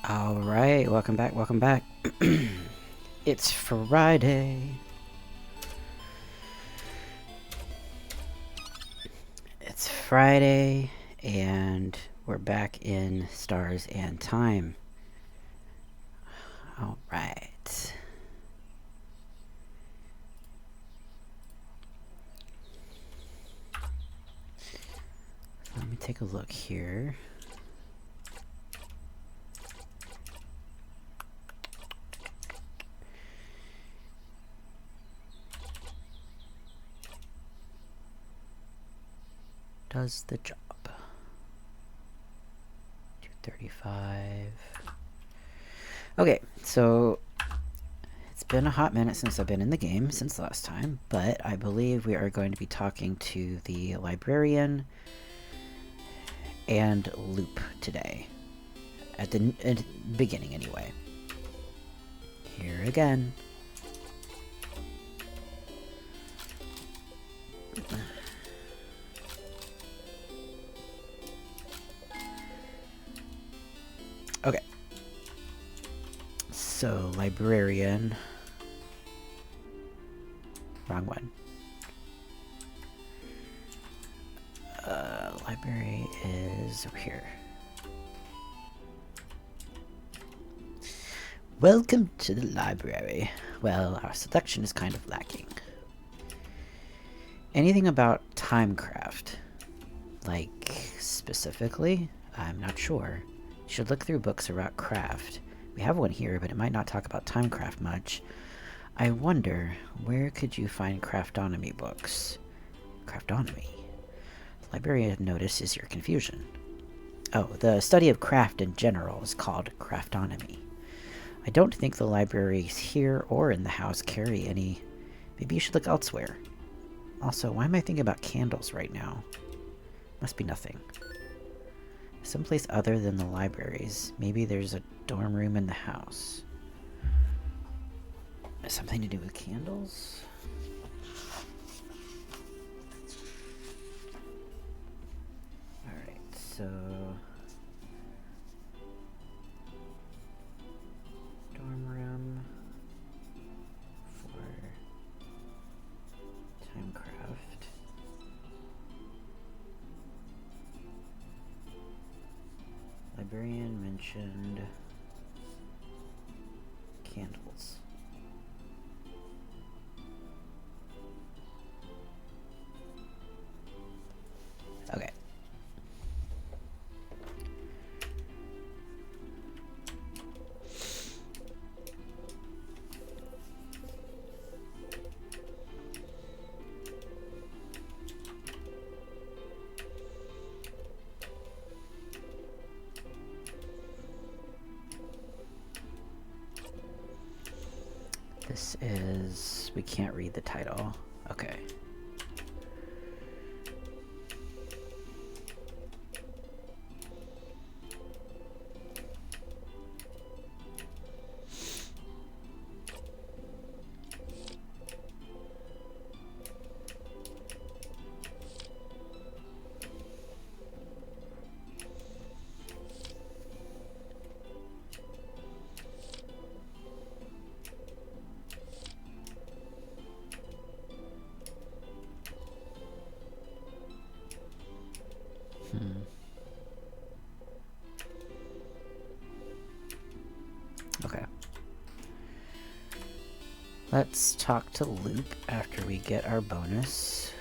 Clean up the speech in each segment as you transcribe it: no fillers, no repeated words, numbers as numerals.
All right, welcome back, welcome back. It's Friday. It's Friday, and we're back in Stars and Time. All right. Let me take a look here. Does the job. 235. Okay, so it's been a hot minute since I've been in the game, since last time, but I believe we are going to be talking to the librarian and Loop today. At the beginning, anyway. Here again. Okay. So, librarian. Wrong one. Library is over here. Welcome to the library. Well, our selection is kind of lacking. Anything about timecraft? Like, specifically? I'm not sure. You should look through books about craft. We have one here, but it might not talk about timecraft much. I wonder, where could you find craftonomy books? Craftonomy? The librarian notices your confusion. Oh, the study of craft in general is called craftonomy. I don't think the libraries here or in the house carry any. Maybe you should look elsewhere. Also, why am I thinking about candles right now? Must be nothing. Someplace other than the libraries. Maybe there's a dorm room in the house. Something to do with candles? Alright, so... dorm room for timecraft. Librarian mentioned candles. Okay. This is... we can't read the title. Okay. Okay. Let's talk to Loop after we get our bonus.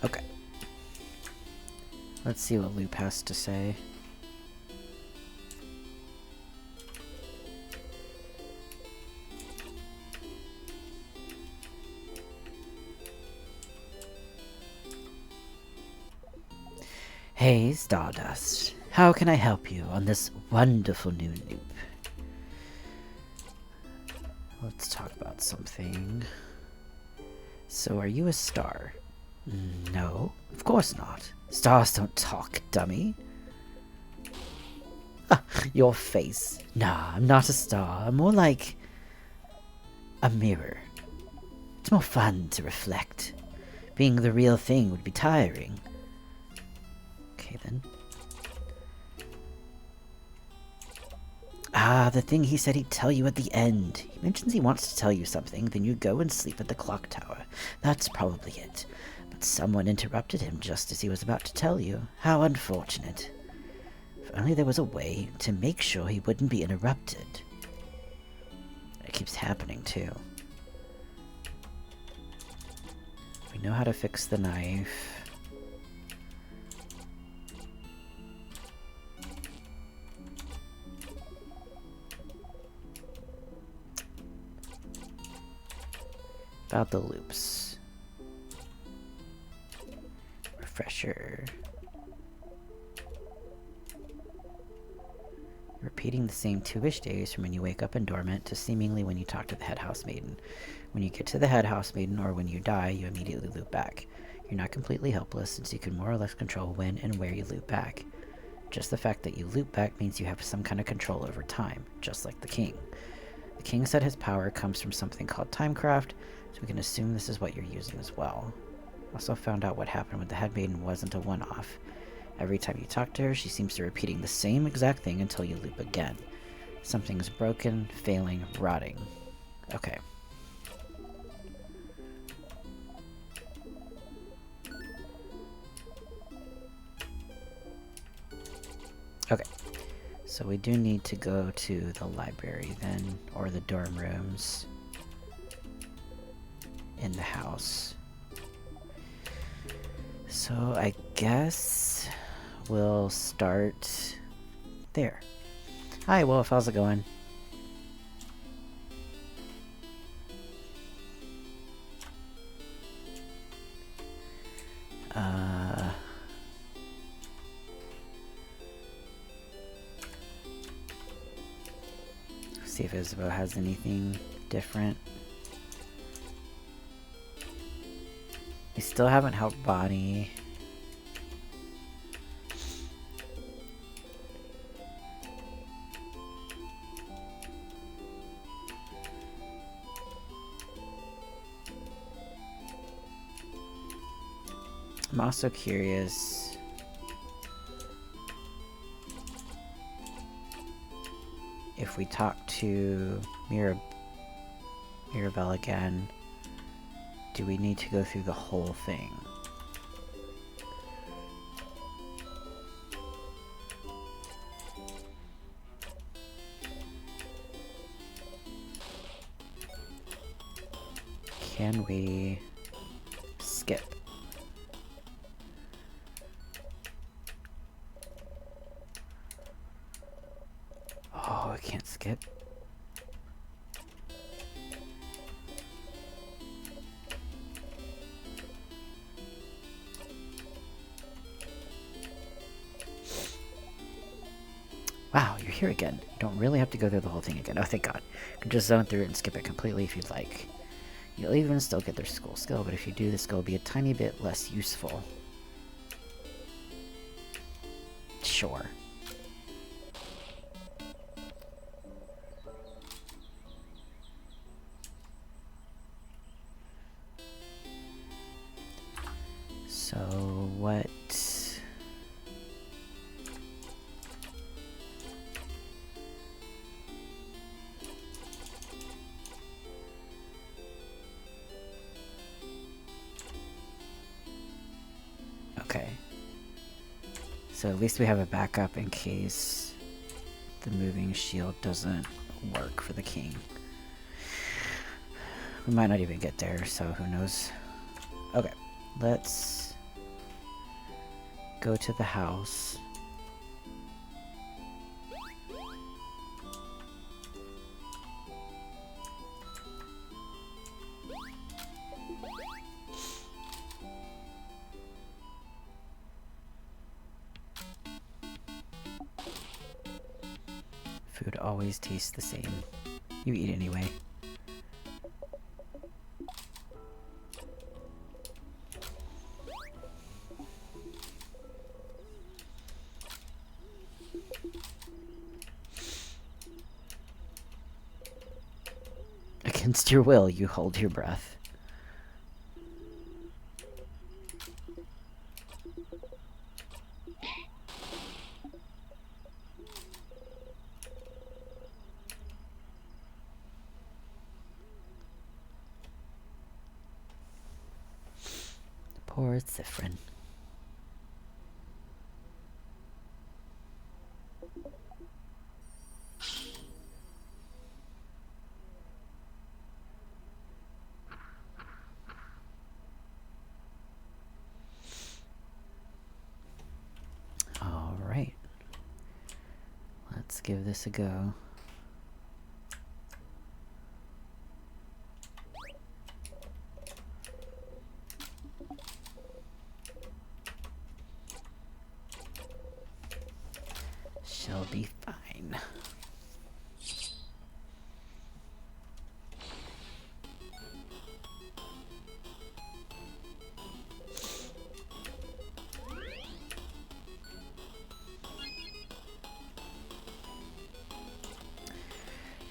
Okay. Let's see what Loop has to say. Hey, Stardust. How can I help you on this wonderful new loop? Let's talk about something. So, are you a star? No, of course not. Stars don't talk, dummy. Ah, your face. Nah, I'm not a star. I'm more like a mirror. It's more fun to reflect. Being the real thing would be tiring. Okay, then. Ah, the thing he said he'd tell you at the end. He mentions he wants to tell you something, then you go and sleep at the clock tower. That's probably it. But someone interrupted him just as he was about to tell you. How unfortunate. If only there was a way to make sure he wouldn't be interrupted. It keeps happening, too. We know how to fix the knife. About the loops. Refresher. repeating the same 2-ish days from when you wake up in dormant to seemingly when you talk to the head house maiden. When you get to the head house maiden, or when you die, you immediately loop back. You're not completely helpless, since you can more or less control when and where you loop back. Just the fact that you loop back means you have some kind of control over time, just like the king. The king said his power comes from something called timecraft, so we can assume this is what you're using as well. Also found out what happened with the head maiden wasn't a one-off. Every time you talk to her, she seems to be repeating the same exact thing until you loop again. Something's broken, failing, rotting. Okay. Okay. So we do need to go to the library then, or the dorm rooms in the house. So I guess we'll start there. Hi Wolf, how's it going? See if Isabeau has anything different. We still haven't helped Bonnie. I'm also curious if we talk to Mirabelle again, do we need to go through the whole thing? Can we skip? Oh, I can't skip. Wow, you're here again. You don't really have to go through the whole thing again. Oh, thank God. You can just zone through it and skip it completely if you'd like. You'll even still get their school skill, but if you do, the skill will be a tiny bit less useful. Sure. So, what... Okay. So at least we have a backup in case the moving shield doesn't work for the king. We might not even get there, so who knows. Okay, let's go to the house. Food always tastes the same. You eat anyway. Against your will, you hold your breath. Poor Cyphrin. All right. Let's give this a go. She'll be fine. fine.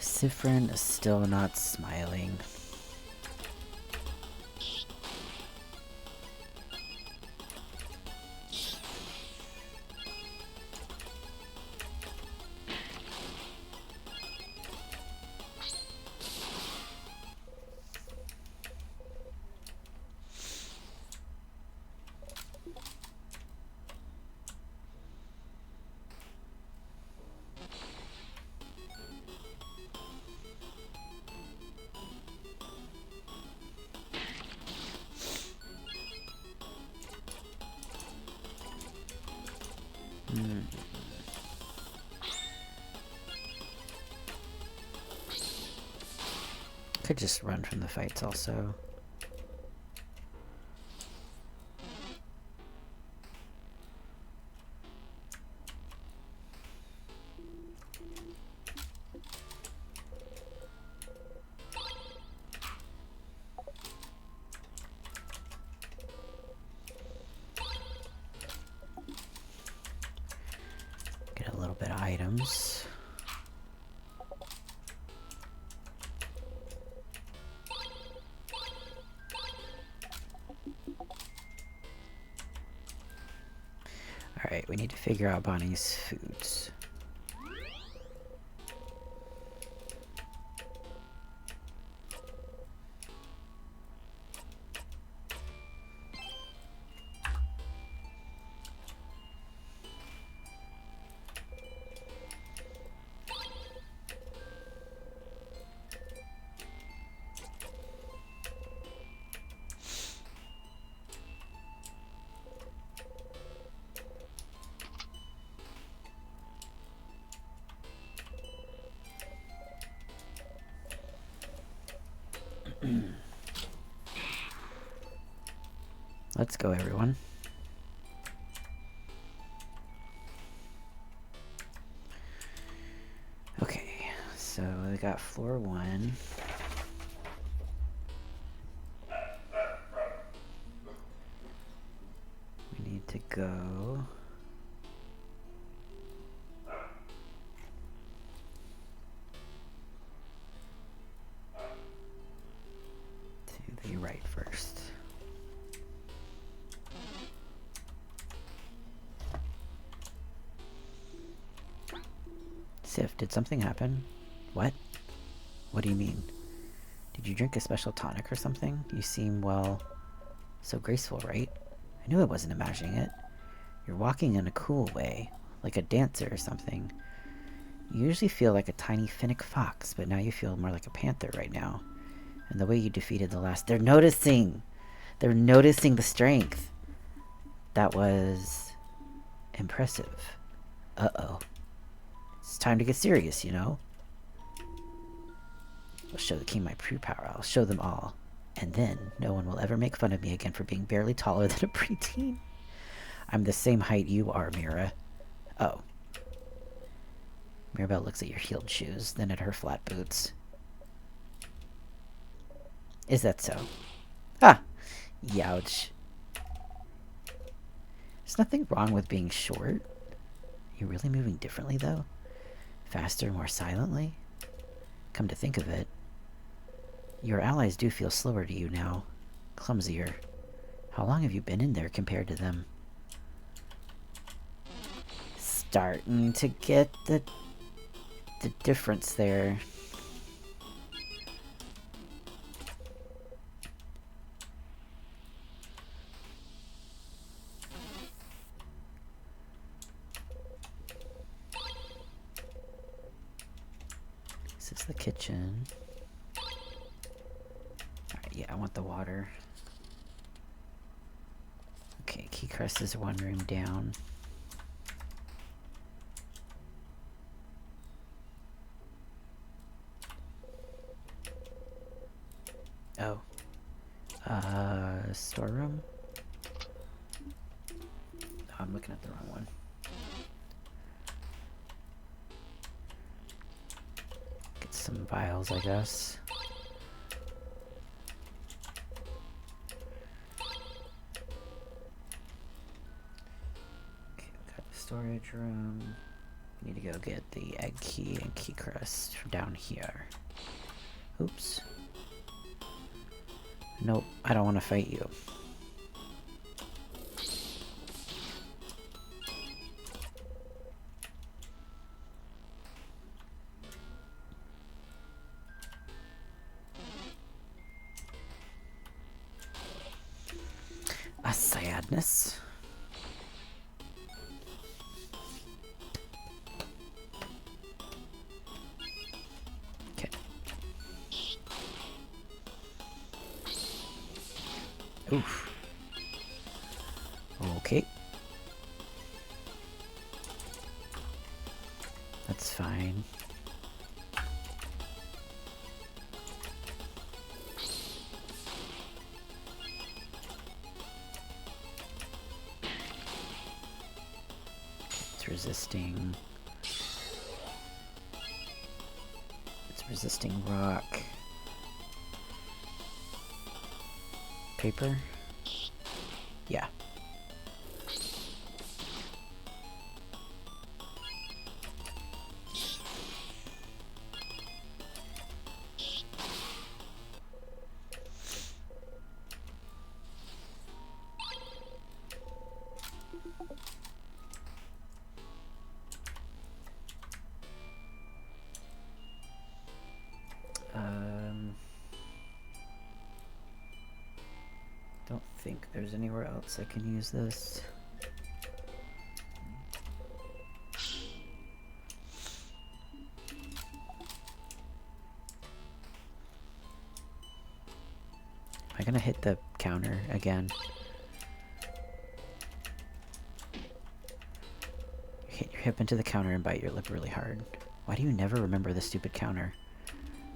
Sifrin is still not smiling. Could just run from the fights also. Get a little bit of items. Alright, we need to figure out Bonnie's foods. Let's go, everyone. Okay, so we got floor 1. We need to go to the right first. Sif, did something happen? What? What do you mean? Did you drink a special tonic or something? You seem, well, so graceful, right? I knew I wasn't imagining it. You're walking in a cool way, like a dancer or something. You usually feel like a tiny finnick fox, but now you feel more like a panther right now. And the way you defeated the last... They're noticing! They're noticing the strength! That was... impressive. Uh-oh. It's time to get serious, you know? I'll show the king my true power. I'll show them all. And then, no one will ever make fun of me again for being barely taller than a preteen. I'm the same height you are, Mira. Oh. Mirabelle looks at your heeled shoes, then at her flat boots. Is that so? Ah! Youch. There's nothing wrong with being short. You're really moving differently, though? Faster, more silently? Come to think of it, your allies do feel slower to you now. Clumsier. How long have you been in there compared to them? Starting to get the difference there. This is the kitchen. Alright, yeah, I want the water. Okay, Keycrest is one room down. Oh. Storeroom? Oh, I'm looking at the wrong one. some vials, I guess. Okay, we got the storage room. We need to go get the egg key and key crest from down here. Oops. Nope, I don't want to fight you. A sadness. Okay. Oof. Okay. That's fine. It's resisting. It's resisting rock. Paper? Yeah. Don't think there's anywhere else I can use this. Am I gonna hit the counter again? Hit your hip into the counter and bite your lip really hard. Why do you never remember the stupid counter?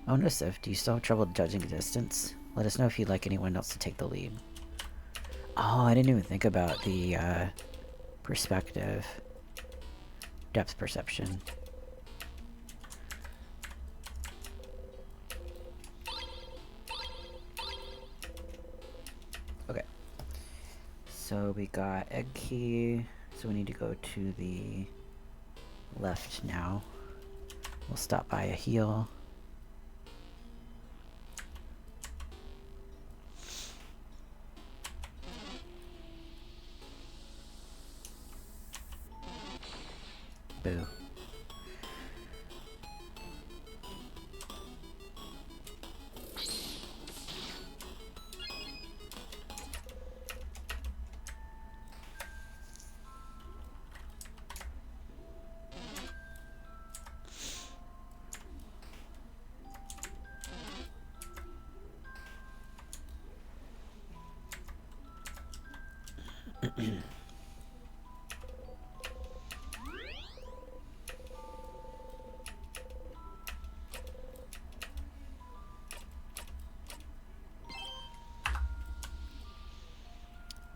Oh, no, Sif, do you still have trouble judging distance? Let us know if you'd like anyone else to take the lead. Oh, I didn't even think about the perspective. Depth perception. Okay. So we got egg key. So we need to go to the left now. We'll stop by a heal. Boo.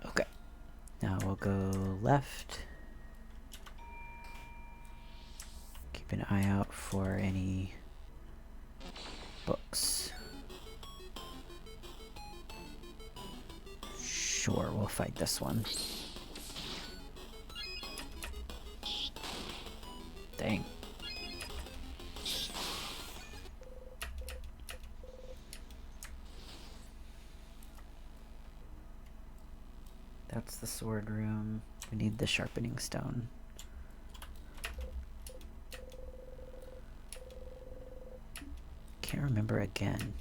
Okay. Now we'll go left. Keep an eye out for any books. Sure, we'll fight this one. Dang. That's the sword room. We need the sharpening stone. Can't remember again.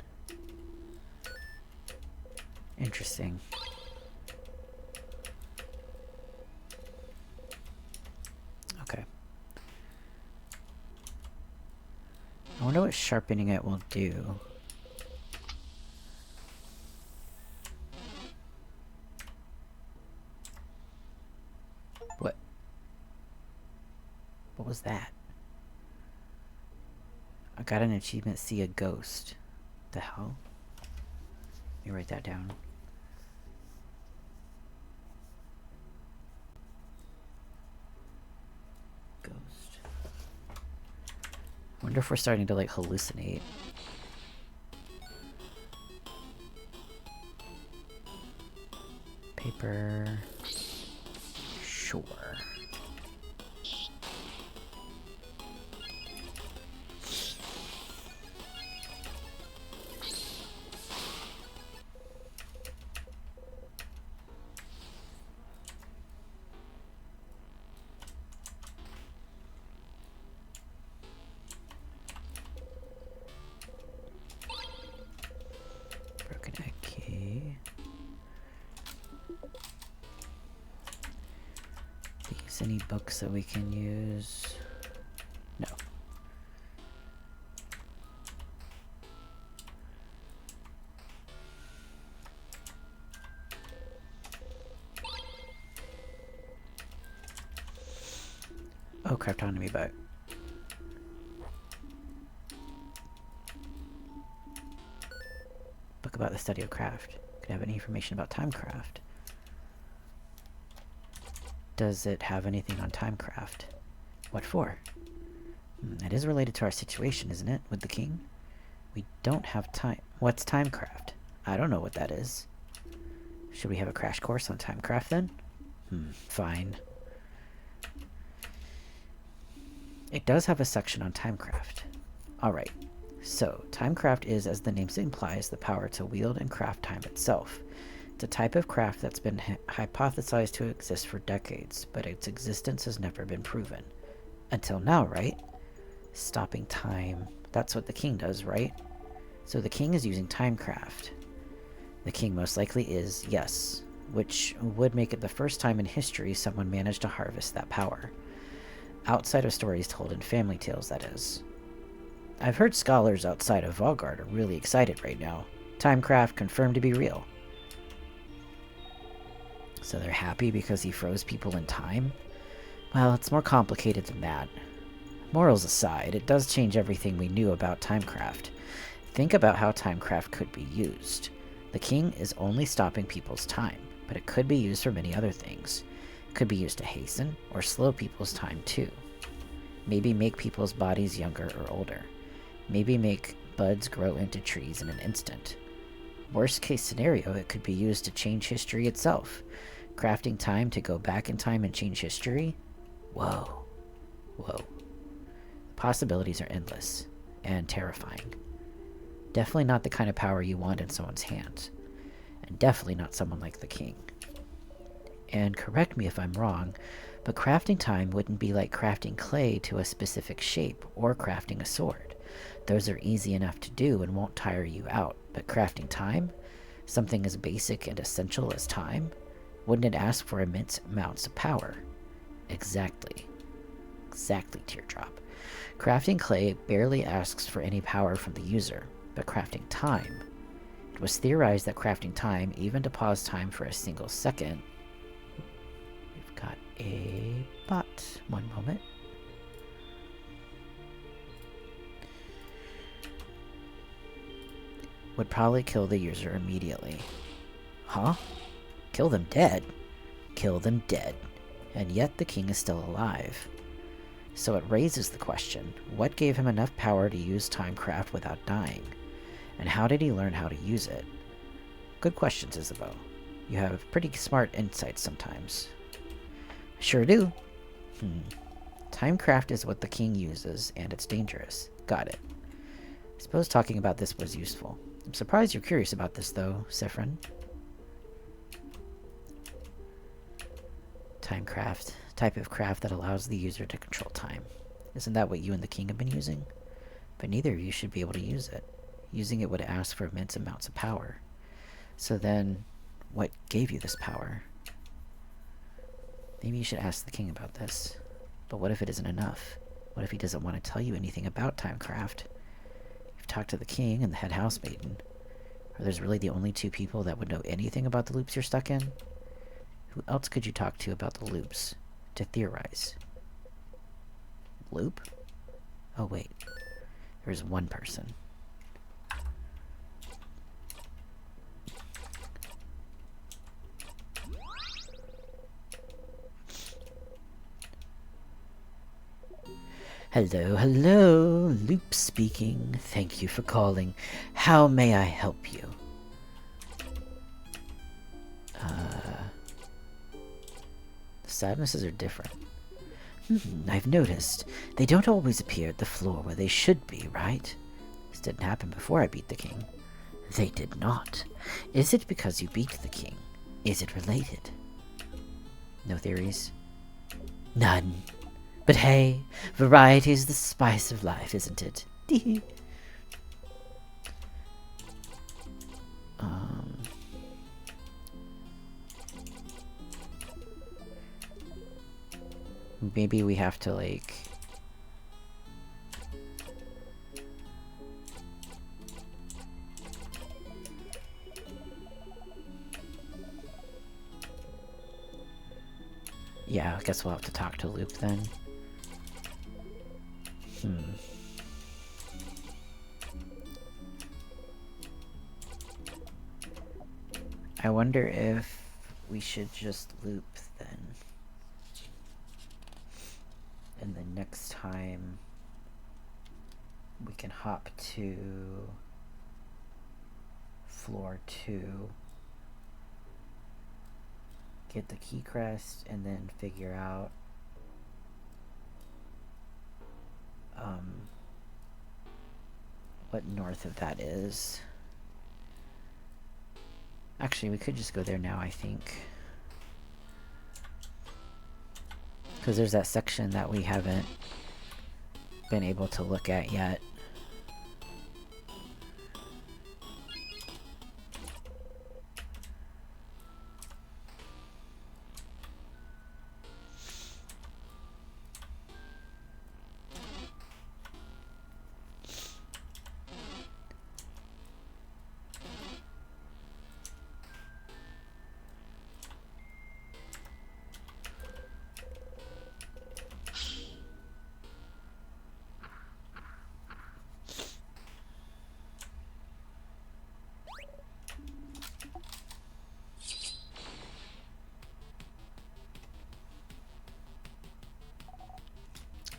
Interesting. Okay. I wonder what sharpening it will do. What? What was that? I got an achievement, see a ghost. The hell? Let me write that down. Ghost. Wonder if we're starting to, like, hallucinate. Paper. Sure. Broken egg key. These any books that we can use? No. Oh, craftonomy book. Book about the study of craft. Could have any information about timecraft. Does it have anything on timecraft? What for? It is related to our situation, isn't it, with the king? We don't have time. What's timecraft? I don't know what that is. Should we have a crash course on timecraft then? Fine. It does have a section on timecraft. Alright. So, timecraft is, as the name implies, the power to wield and craft time itself. It's a type of craft that's been hypothesized to exist for decades, but its existence has never been proven. Until now, right? Stopping time. That's what the king does, right? So the king is using timecraft. The king most likely is, yes, which would make it the first time in history someone managed to harvest that power. Outside of stories told in family tales, that is. I've heard scholars outside of Valgard are really excited right now. Timecraft confirmed to be real. So they're happy because he froze people in time? Well, it's more complicated than that. Morals aside, it does change everything we knew about timecraft. Think about how timecraft could be used. The king is only stopping people's time, but it could be used for many other things. It could be used to hasten or slow people's time too. Maybe make people's bodies younger or older. Maybe make buds grow into trees in an instant. Worst case scenario, it could be used to change history itself. Crafting time to go back in time and change history? Whoa. Whoa. The possibilities are endless and terrifying. Definitely not the kind of power you want in someone's hands. And definitely not someone like the king. And correct me if I'm wrong, but crafting time wouldn't be like crafting clay to a specific shape or crafting a sword. Those are easy enough to do and won't tire you out, but crafting time? Something as basic and essential as time? Wouldn't it ask for immense amounts of power? Exactly. Exactly, Teardrop. Crafting clay barely asks for any power from the user, but crafting time. It was theorized that crafting time, even to pause time for a single second... We've got a bot. One moment. Would probably kill the user immediately. Huh? Kill them dead? Kill them dead. And yet the king is still alive. So it raises the question, what gave him enough power to use timecraft without dying? And how did he learn how to use it? Good questions, Isabeau. You have pretty smart insights sometimes. Sure do. Timecraft is what the king uses, and it's dangerous. Got it. I suppose talking about this was useful. I'm surprised you're curious about this, though, Siffrin. Timecraft. Type of craft that allows the user to control time. Isn't that what you and the king have been using? But neither of you should be able to use it. Using it would ask for immense amounts of power. So then, what gave you this power? Maybe you should ask the king about this. But what if it isn't enough? What if he doesn't want to tell you anything about timecraft? You've talked to the king and the head housemaiden. Are those really the only two people that would know anything about the loops you're stuck in? Who else could you talk to about the loops? To theorize. Loop? Oh wait. There's one person. Hello, hello, Loop speaking. Thank you for calling. How may I help you? The sadnesses are different. I've noticed. They don't always appear at the floor where they should be, right? This didn't happen before I beat the king. They did not. Is it because you beat the king? Is it related? No theories? None. But hey, variety is the spice of life, isn't it? Maybe we have to, like... Yeah, I guess we'll have to talk to Loop then. I wonder if we should just loop then. And then next time we can hop to floor 2, get the key crest, and then figure out what north of that is. Actually, we could just go there now, I think. Because there's that section that we haven't been able to look at yet.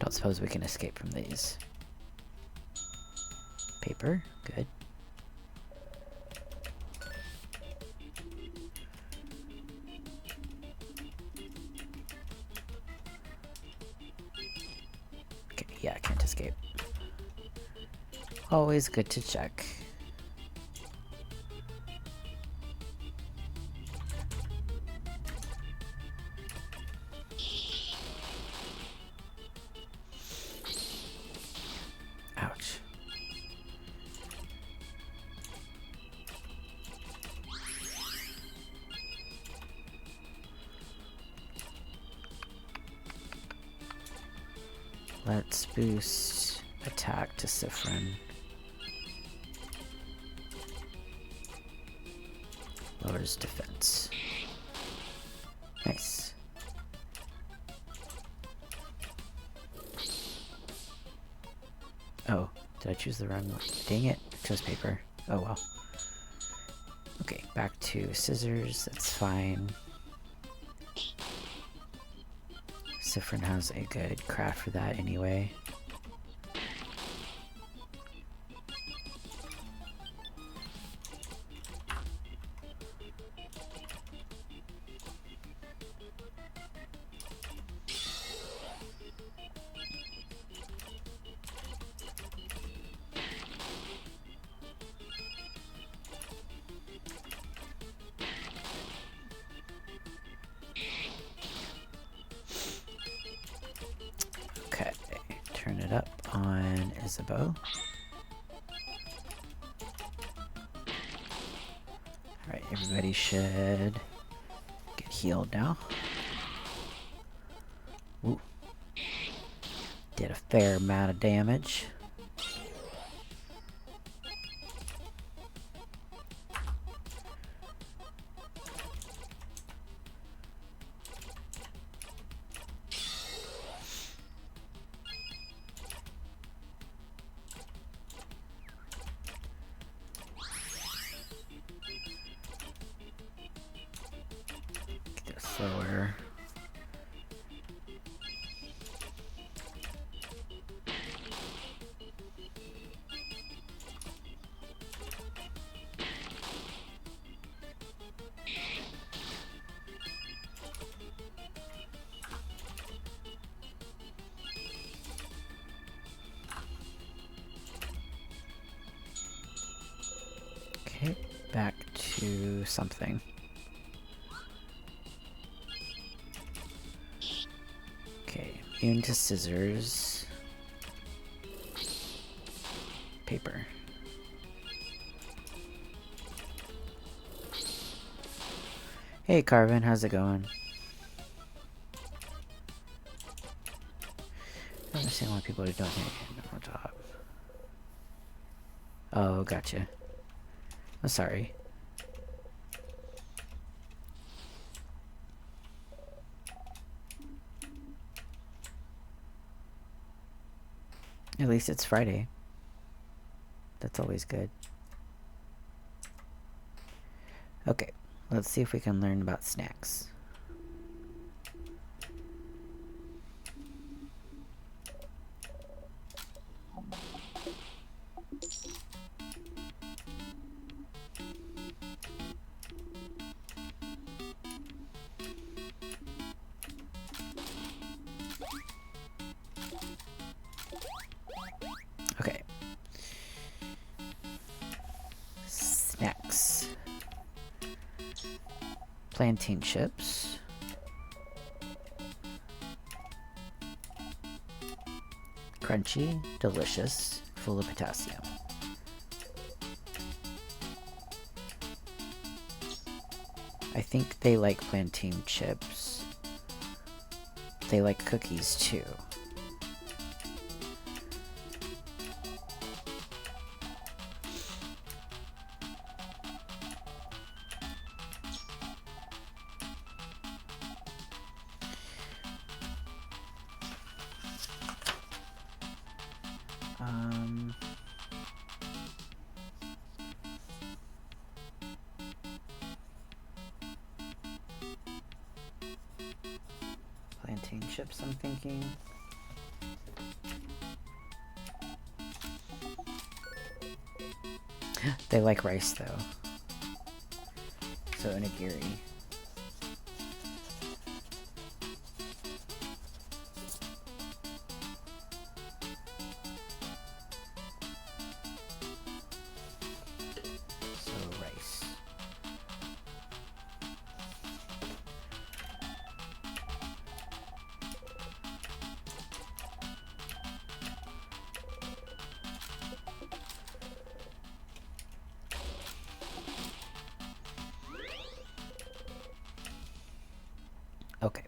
Don't suppose we can escape from these. Paper, good. Okay, yeah, I can't escape. Always good to check. Ouch. Let's boost attack to Sifrin. Lowers defense. Nice. Oh, did I choose the wrong one? Dang it, I chose paper. Oh well. Okay, back to scissors, that's fine. Sifrin has a good craft for that anyway. Okay, turn it up on Isabeau. Alright, everybody should get healed now. Ooh. Did a fair amount of damage. Go slower. Okay, back to something. Okay, immune to scissors. Paper. Hey Carvin, how's it going? I don't understand why people don't hear on top. Oh, gotcha. I'm sorry. At least it's Friday. That's always good. Okay, let's see if we can learn about snacks. Okay. Snacks. Plantain chips. Crunchy, delicious, full of potassium. I think they like plantain chips. They like cookies too. Plantain chips, I'm thinking. They like rice though. So onigiri. So rice. Okay.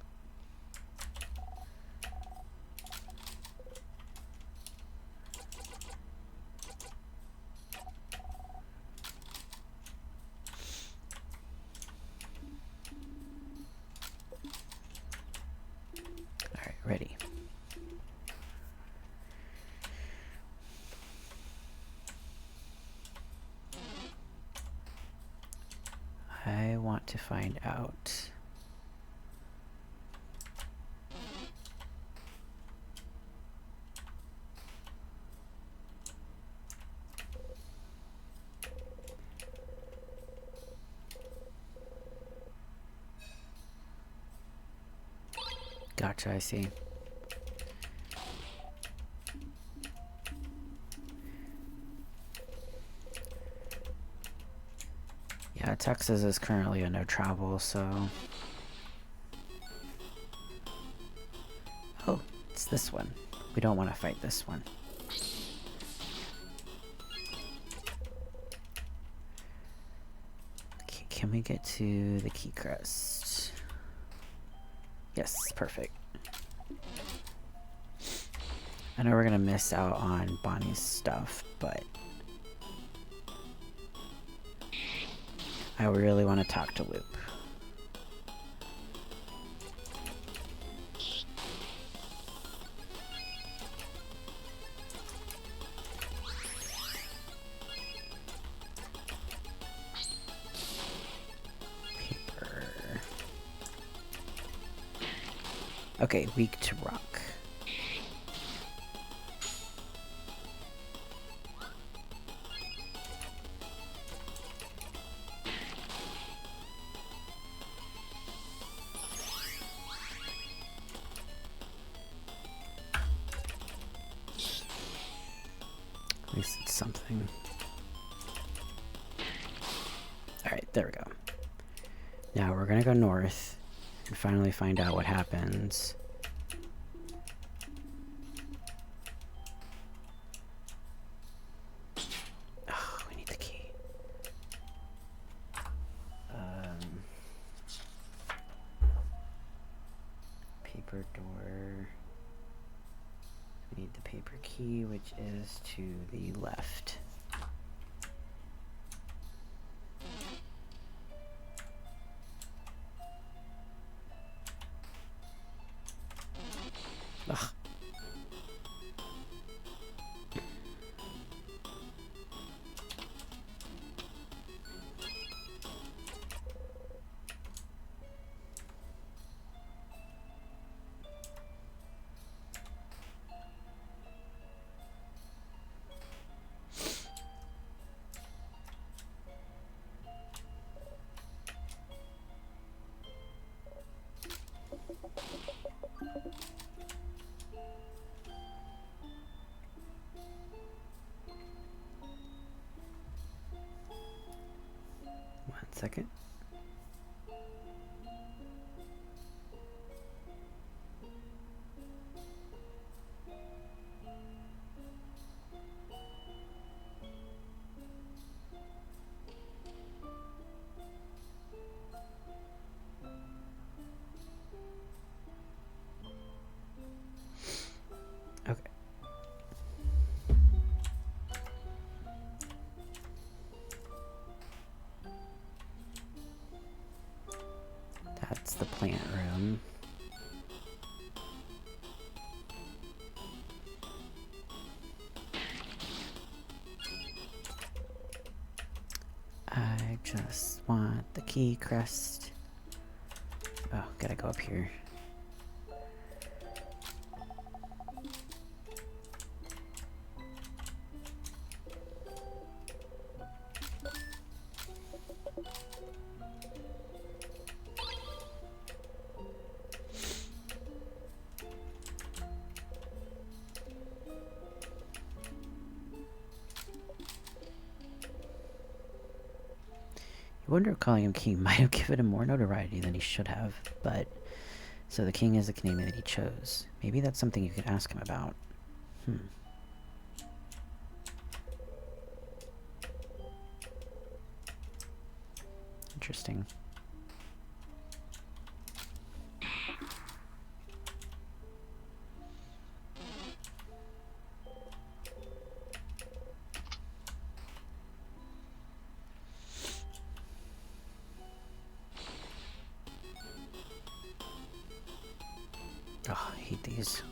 All right, ready. I want to find out. Gotcha, I see. Yeah, Texas is currently a no travel, so... Oh, it's this one. We don't want to fight this one. Okay, can we get to the key crest? Yes, perfect. I know we're gonna miss out on Bonnie's stuff, but I really want to talk to Loop. Paper. Okay, weak to rock. At least it's something. Alright, there we go. Now we're gonna go north and finally find out what happens. Oh, we need the key. Paper door. We need the paper key, which is to the left. Ugh. One second. Okay. That's the plant room. I just want the key crest. Oh, gotta go up here. I wonder if calling him king might have given him more notoriety than he should have, but... So the king is the name that he chose. Maybe that's something you could ask him about. Interesting. Oh, I hate these.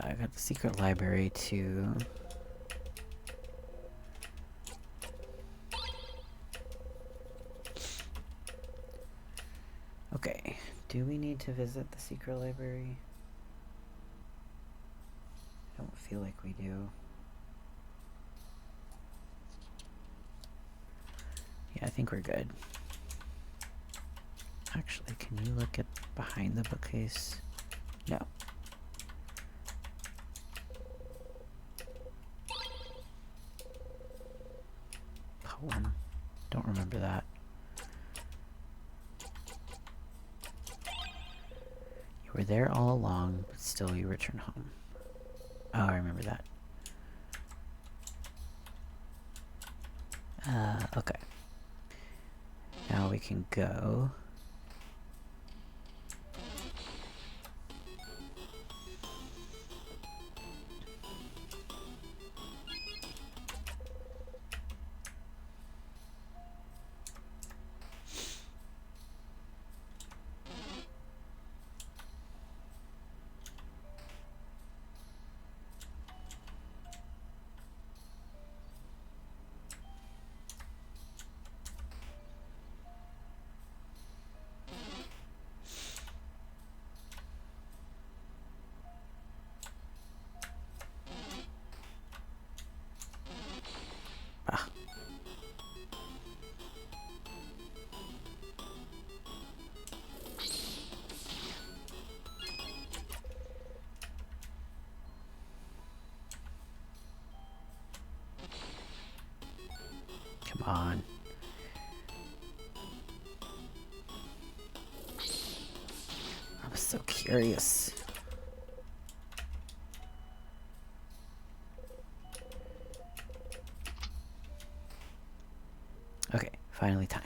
I got the secret library too. Okay, do we need to visit the secret library? I don't feel like we do. Yeah, I think we're good. Actually, can you look at behind the bookcase? No. Poem. Don't remember that. You were there all along, but still you return home. Oh, I remember that. Okay. Now we can go. on. I was so curious. Okay, finally time.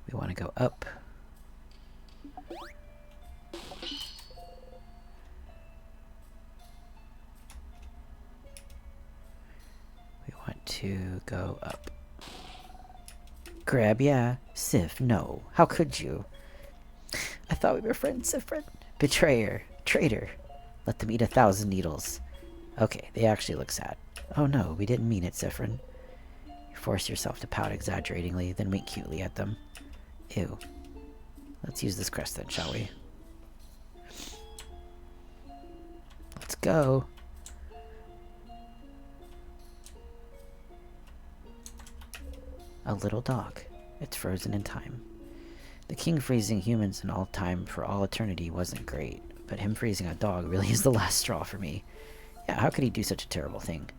We want to go up. We want to go up. Grab, yeah. Sif, no. How could you? I thought we were friends, Sifrin. Betrayer. Traitor. Let them eat 1,000 needles. Okay, they actually look sad. Oh no, we didn't mean it, Sifrin. You force yourself to pout exaggeratingly, then wink cutely at them. Ew. Let's use this crest then, shall we? Let's go. A little dog. It's frozen in time. The king freezing humans in all time for all eternity wasn't great, but him freezing a dog really is the last straw for me. Yeah, how could he do such a terrible thing?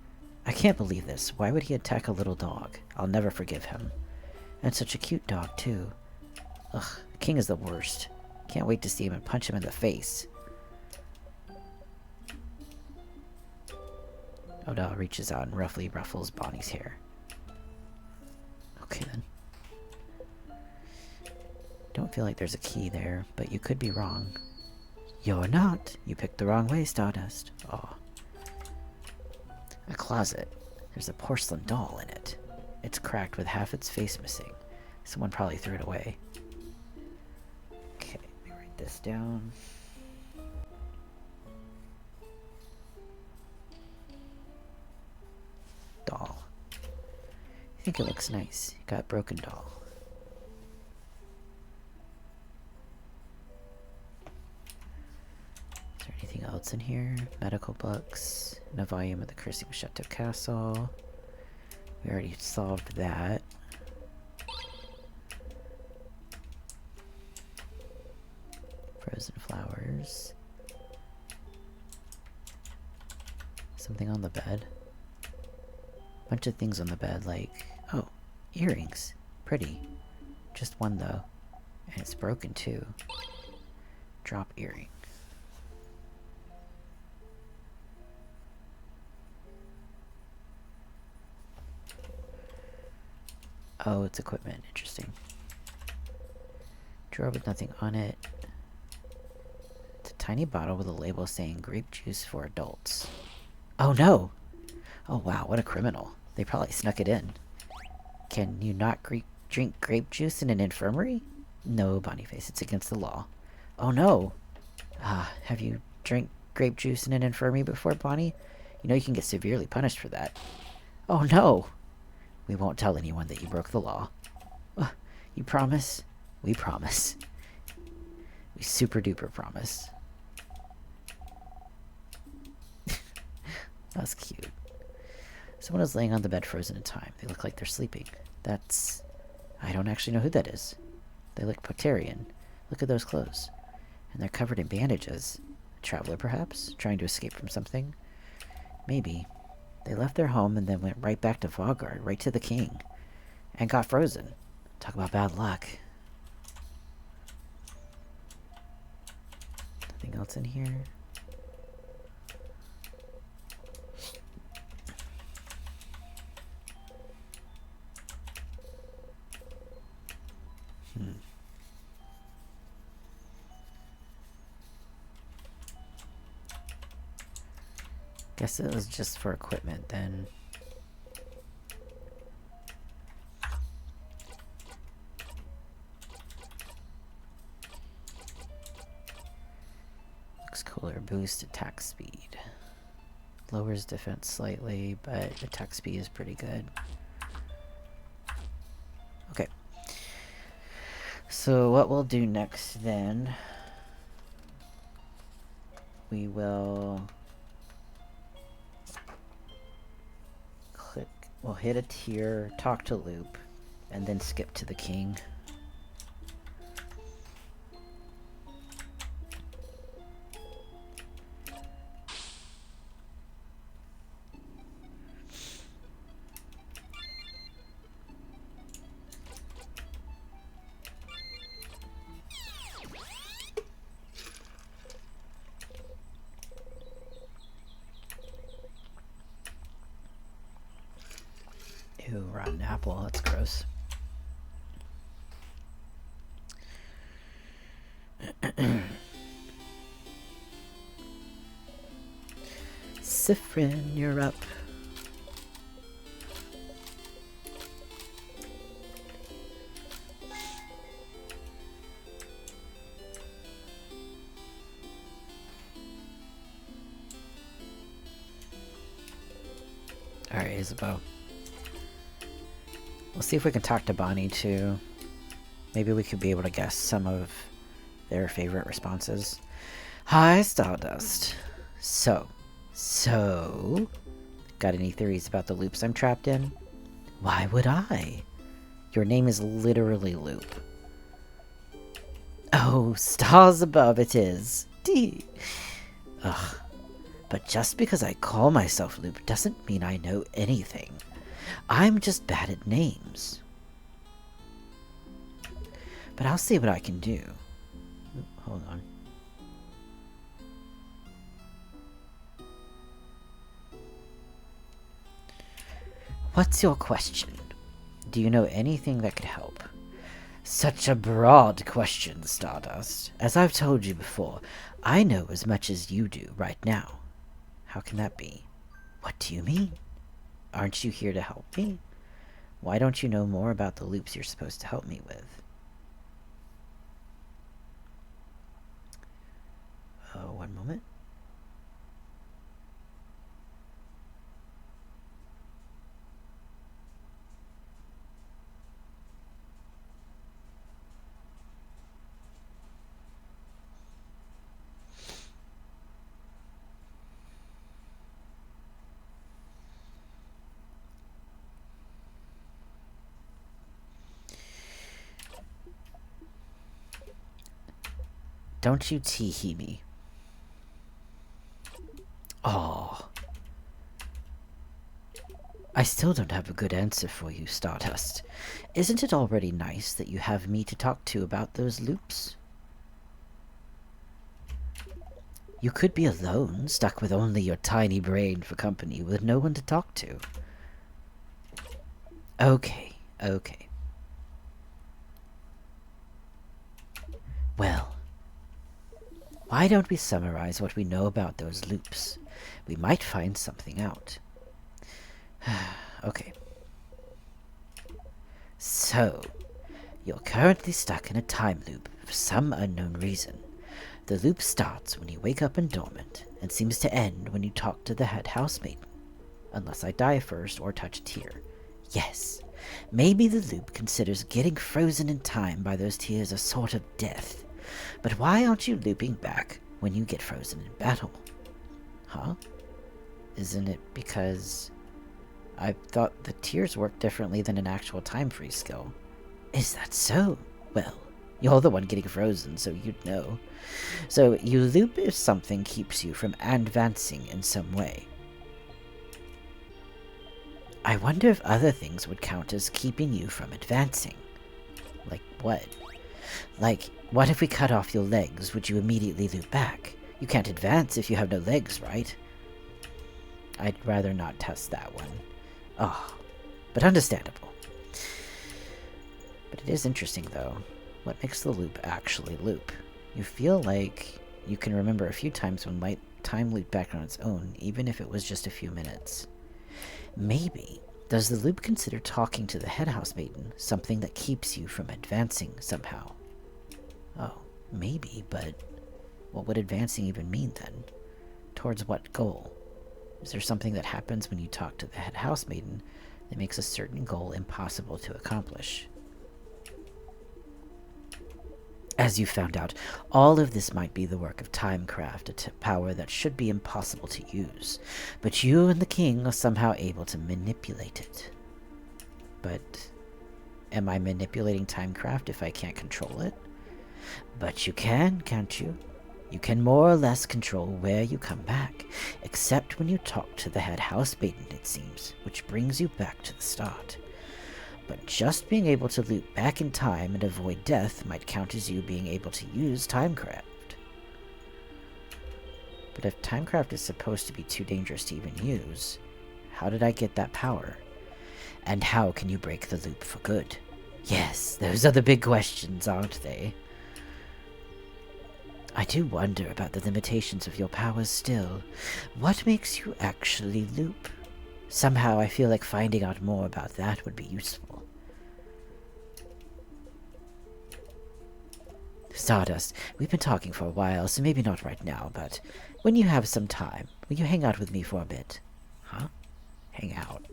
I can't believe this. Why would he attack a little dog? I'll never forgive him. And such a cute dog, too. Ugh, the king is the worst. Can't wait to see him and punch him in the face. Odell reaches out and roughly ruffles Bonnie's hair. Okay, then. Don't feel like there's a key there, but you could be wrong. You're not. You picked the wrong way, Stardust. Aw. A closet. There's a porcelain doll in it. It's cracked with half its face missing. Someone probably threw it away. Okay, let me write this down. Doll. I think it looks nice. Got broken doll. Is there anything else in here? Medical books. And a volume of the Cursing Chateau Castle. We already solved that. Frozen flowers. Something on the bed. Bunch of things on the bed, like... Oh, earrings. Pretty. Just one, though. And it's broken, too. Drop earring. Oh, it's equipment. Interesting. Drawer with nothing on it. It's a tiny bottle with a label saying grape juice for adults. Oh no! Oh wow, what a criminal. They probably snuck it in. Can you not drink grape juice in an infirmary? No, Bonyface, it's against the law. Oh no! Have you drank grape juice in an infirmary before, Bonnie? You know you can get severely punished for that. Oh no! We won't tell anyone that you broke the law. You promise? We promise. We super duper promise. That's cute. Someone is laying on the bed frozen in time. They look like they're sleeping. That's... I don't actually know who that is. They look Potarian. Look at those clothes. And they're covered in bandages. A traveler, perhaps? Trying to escape from something? Maybe. They left their home and then went right back to Fogard, right to the king. And got frozen. Talk about bad luck. Nothing else in here? Guess it was just for equipment then. Looks cooler. Boost attack speed. Lowers defense slightly, but attack speed is pretty good. Okay. So what we'll do next then, we will we'll hit a tier, talk to Loop, and then skip to the king. Ew, rotten apple. That's gross. Sifrin, you're up. Alright, Isabeau. We'll see if we can talk to Bonnie too. Maybe we could be able to guess some of their favorite responses. Hi, Stardust. So, got any theories about the loops I'm trapped in? Why would I? Your name is literally Loop. Oh, stars above it is. D. Ugh. But just because I call myself Loop doesn't mean I know anything. I'm just bad at names. But I'll see what I can do. Ooh, hold on. What's your question? Do you know anything that could help? Such a broad question, Stardust. As I've told you before, I know as much as you do right now. How can that be? What do you mean? Aren't you here to help me? Why don't you know more about the loops you're supposed to help me with? One moment. Don't you tee-hee me. Oh. I still don't have a good answer for you, Stardust. Isn't it already nice that you have me to talk to about those loops? You could be alone, stuck with only your tiny brain for company, with no one to talk to. Okay. Well, why don't we summarize what we know about those loops? We might find something out. Okay. So, you're currently stuck in a time loop for some unknown reason. The loop starts when you wake up in dormant, and seems to end when you talk to the head housemaiden. Unless I die first or touch a tear. Yes, maybe the loop considers getting frozen in time by those tears a sort of death. But why aren't you looping back when you get frozen in battle? Huh? Isn't it because I thought the tears work differently than an actual time freeze skill? Is that so? Well, you're the one getting frozen, so you'd know. So you loop if something keeps you from advancing in some way. I wonder if other things would count as keeping you from advancing. Like what? Like, what if we cut off your legs? Would you immediately loop back? You can't advance if you have no legs, right? I'd rather not test that one. Oh, but understandable. But it is interesting, though. What makes the loop actually loop? You feel like you can remember a few times when time looped back on its own, even if it was just a few minutes. Maybe. Does the loop consider talking to the head housemaiden something that keeps you from advancing somehow? Oh, maybe, but what would advancing even mean then? Towards what goal? Is there something that happens when you talk to the head housemaiden that makes a certain goal impossible to accomplish? As you found out, all of this might be the work of Timecraft, a power that should be impossible to use, but you and the king are somehow able to manipulate it. But am I manipulating Timecraft if I can't control it? But you can, can't you? You can more or less control where you come back, except when you talk to the head housemaiden, it seems, which brings you back to the start. But just being able to loop back in time and avoid death might count as you being able to use Timecraft. But if Timecraft is supposed to be too dangerous to even use, how did I get that power? And how can you break the loop for good? Yes, those are the big questions, aren't they? I do wonder about the limitations of your powers still. What makes you actually loop? Somehow I feel like finding out more about that would be useful. Stardust, we've been talking for a while, so maybe not right now, but when you have some time, will you hang out with me for a bit? Huh? Hang out.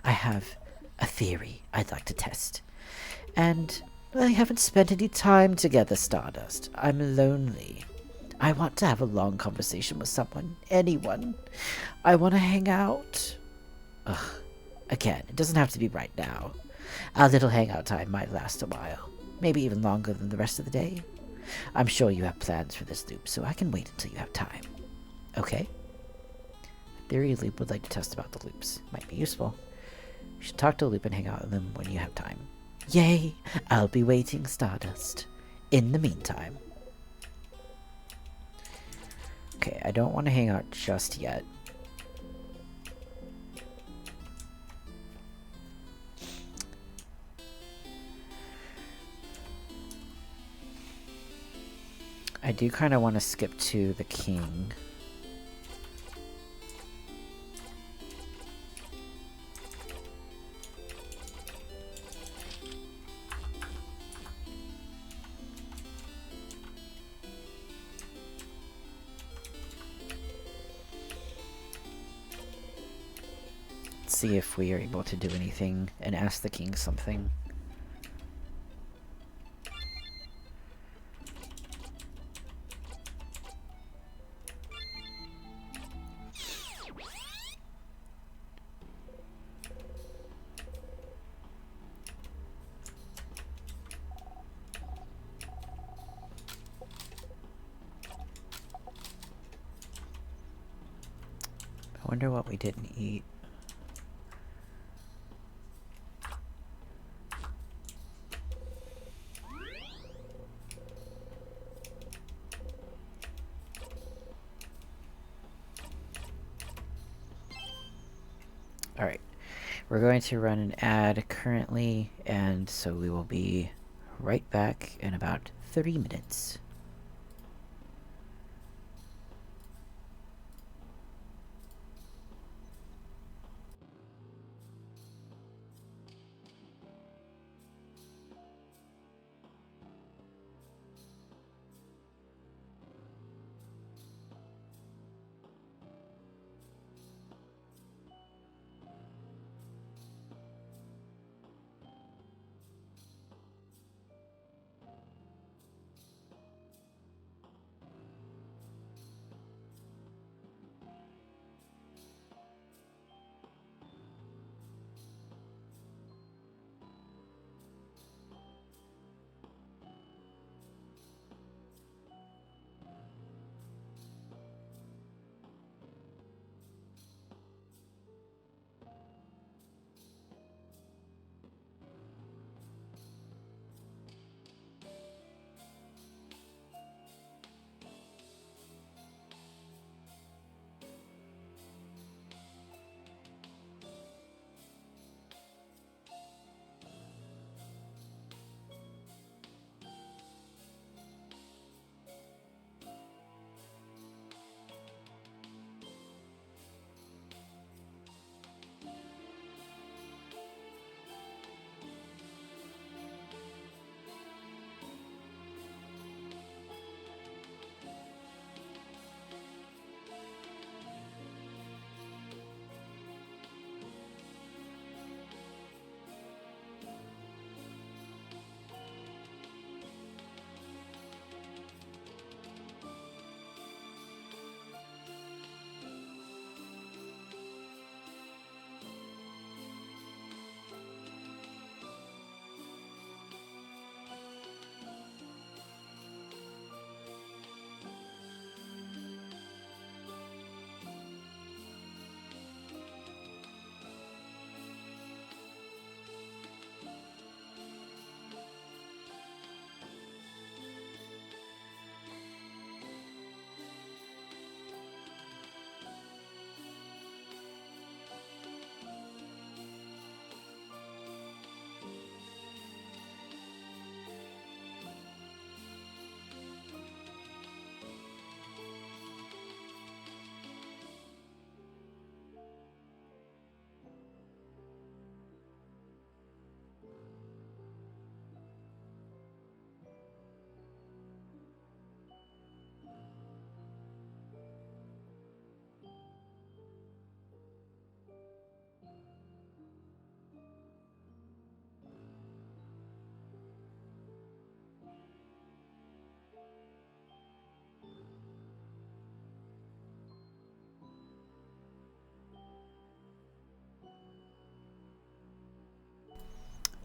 I have a theory I'd like to test. And I haven't spent any time together, Stardust. I'm lonely. I want to have a long conversation with someone, anyone. I want to hang out. Ugh. Again, it doesn't have to be right now. Our little hangout time might last a while. Maybe even longer than the rest of the day. I'm sure you have plans for this loop, so I can wait until you have time. Okay? Theory Loop would like to test about the loops. Might be useful. You should talk to Loop and hang out with them when you have time. Yay! I'll be waiting, Stardust. In the meantime. Okay, I don't want to hang out just yet. I do kind of want to skip to the king. Let's see if we are able to do anything and ask the king something. I wonder what we didn't eat. Alright, we're going to run an ad currently, and so we will be right back in about 30 minutes.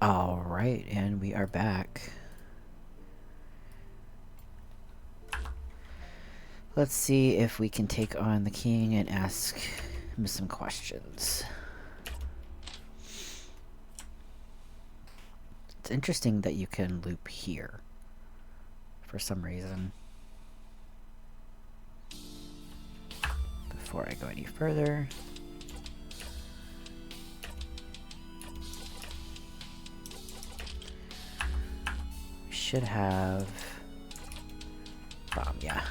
Alright, and we are back. Let's see if we can take on the king and ask him some questions. It's interesting that you can loop here for some reason. Before I go any further, we should have bomb, yeah.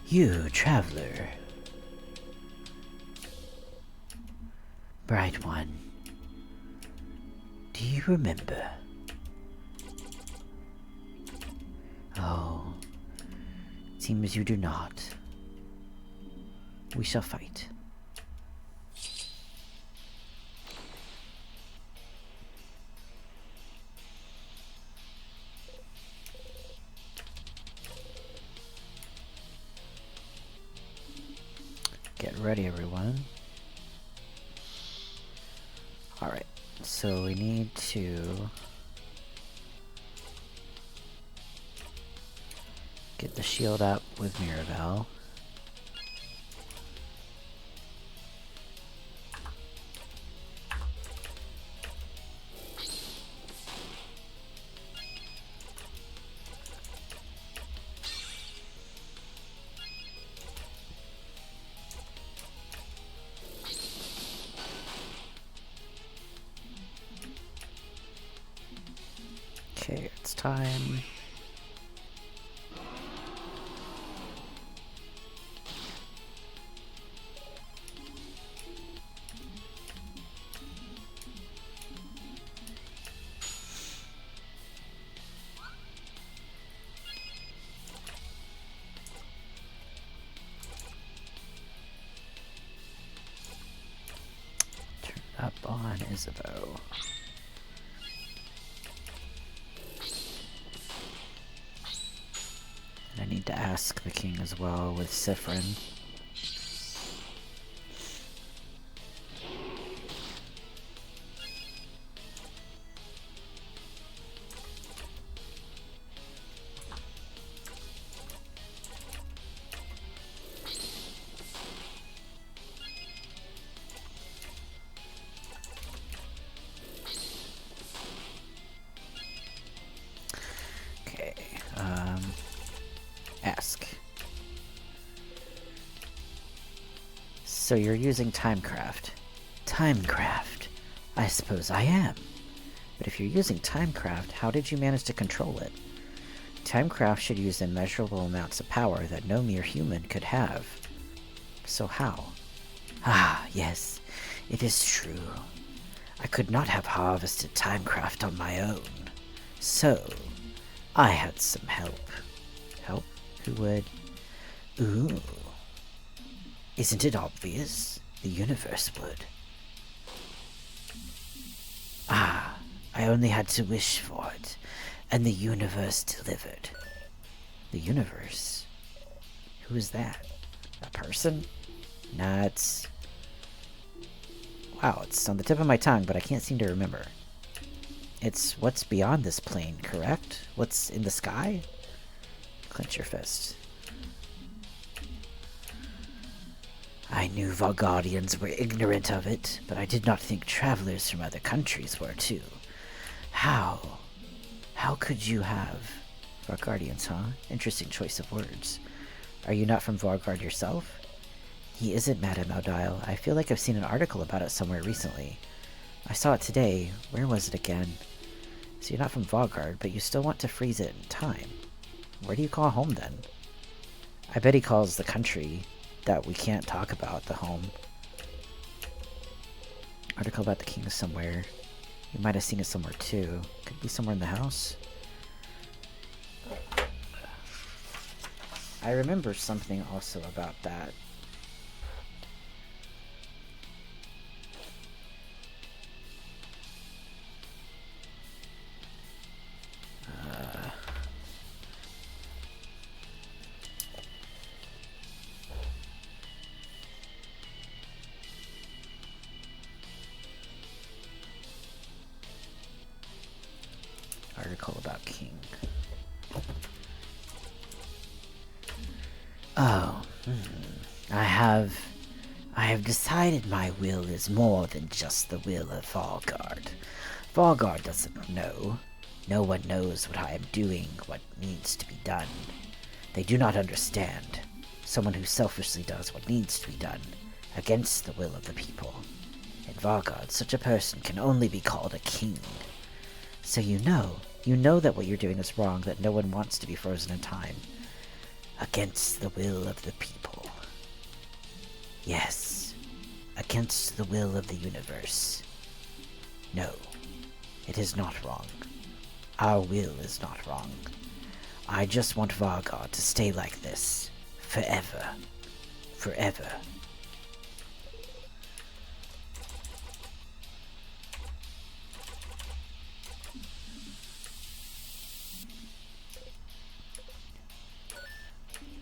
You, traveler. Bright one. Do you remember? Oh, seems you do not. We shall fight. Get ready, everyone. Alright, so we need to get the shield up with Mirabelle. Okay, it's time. Turn up on Isabeau. I need to ask the king as well with Sifrin. Okay, ask. So you're using Timecraft. Timecraft? I suppose I am. But if you're using Timecraft, how did you manage to control it? Timecraft should use immeasurable amounts of power that no mere human could have. So how? Ah, yes, it is true. I could not have harvested Timecraft on my own. So, I had some help. Help? Who would? Ooh. Isn't it obvious? The universe would. Ah, I only had to wish for it, and the universe delivered. The universe? Who is that? A person? Nah, it's... Wow, it's on the tip of my tongue, but I can't seem to remember. It's what's beyond this plane, correct? What's in the sky? Clench your fist. I knew Valgardians were ignorant of it, but I did not think travelers from other countries were too. How? How could you have... Valgardians, huh? Interesting choice of words. Are you not from Vargard yourself? He isn't, Madame Audile. I feel like I've seen an article about it somewhere recently. I saw it today. Where was it again? So you're not from Vargard, but you still want to freeze it in time. Where do you call home, then? I bet he calls the country that we can't talk about the home. Article about the king somewhere. You might have seen it somewhere, too. Could be somewhere in the house. I remember something also about that. Oh, I have decided my will is more than just the will of Vargard. Vargard doesn't know. No one knows what I am doing, what needs to be done. They do not understand. Someone who selfishly does what needs to be done, against the will of the people. In Vargard, such a person can only be called a king. So you know that what you're doing is wrong, that no one wants to be frozen in time. Against the will of the people. Yes, against the will of the universe. No, it is not wrong. Our will is not wrong. I just want Vargard to stay like this. Forever. Forever.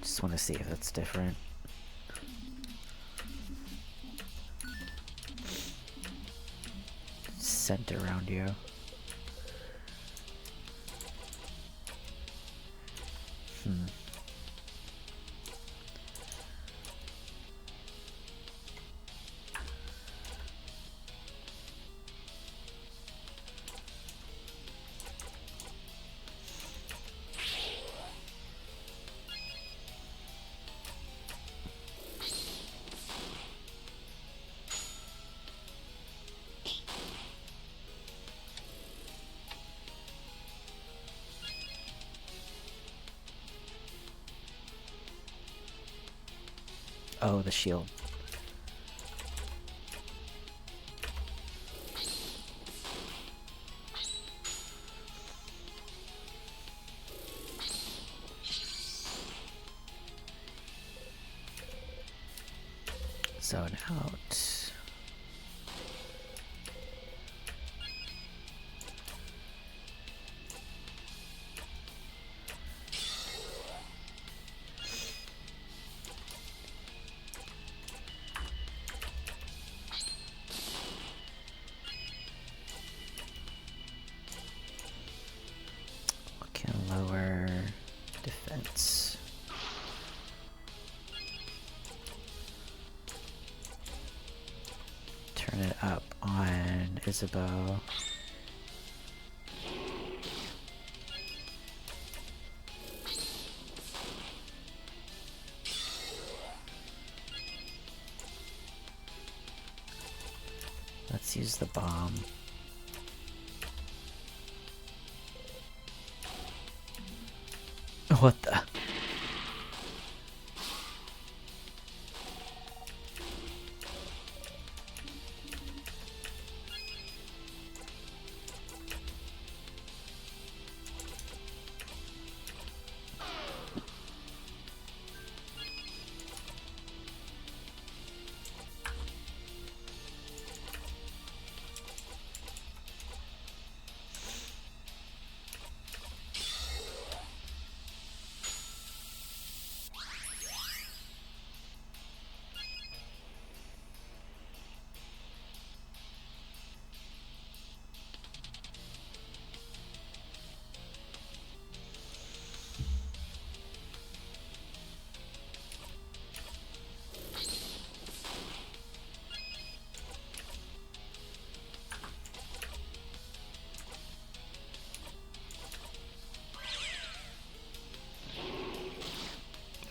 Just want to see if that's different. Center around you. Oh, the shield. Zone out. Can lower defense. Turn it up on Isabeau. Let's use the bomb. What the?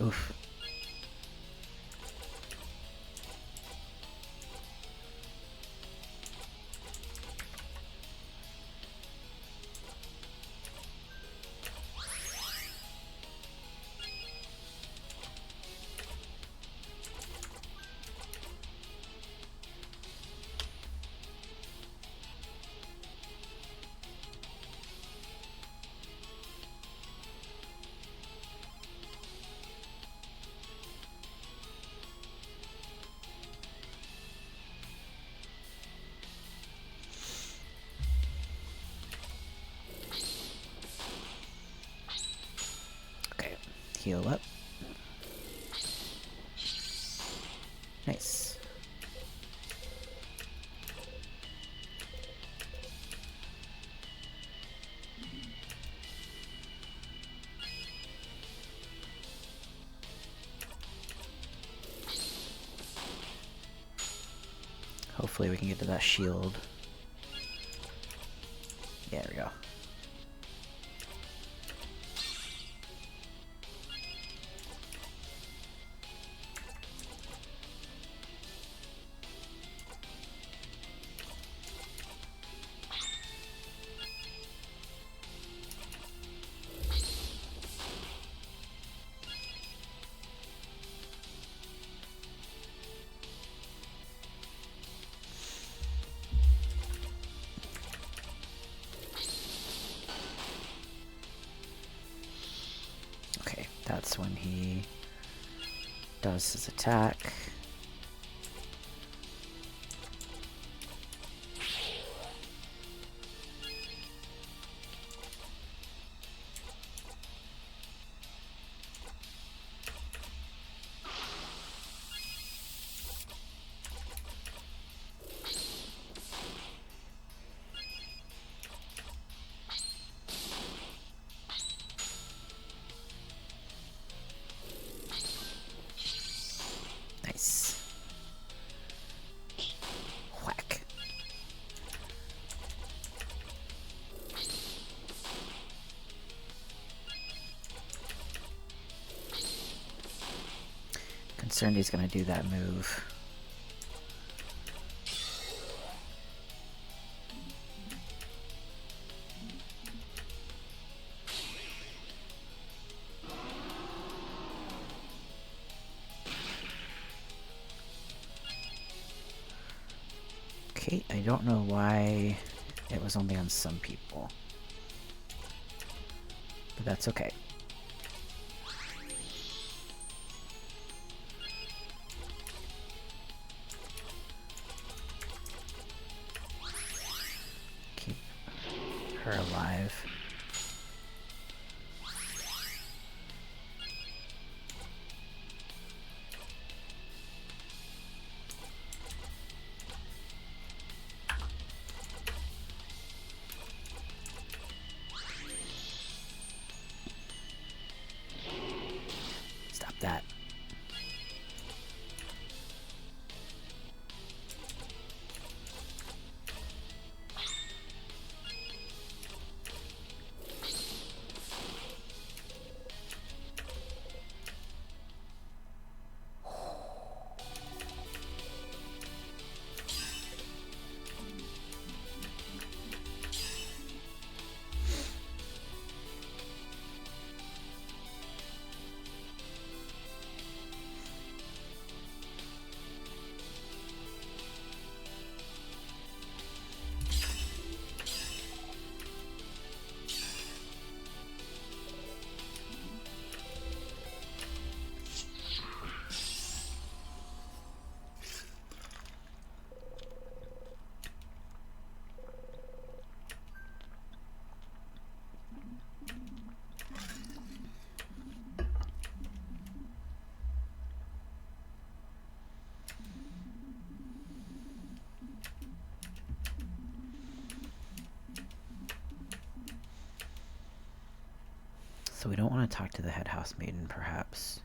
Oof. Okay, heal up. Nice. Hopefully we can get to that shield. Yeah, there we go. Okay, that's when he does his attack. Nice. Whack. Concerned he's gonna do that move. Okay, I don't know why it was only on some people, but that's okay. Keep her alive. Stop that. So we don't want to talk to the head house maiden, perhaps.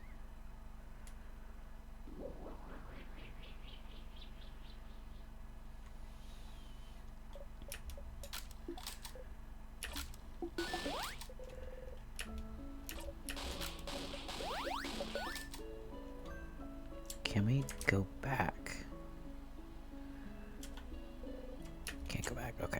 Can we go back? Can't go back, okay.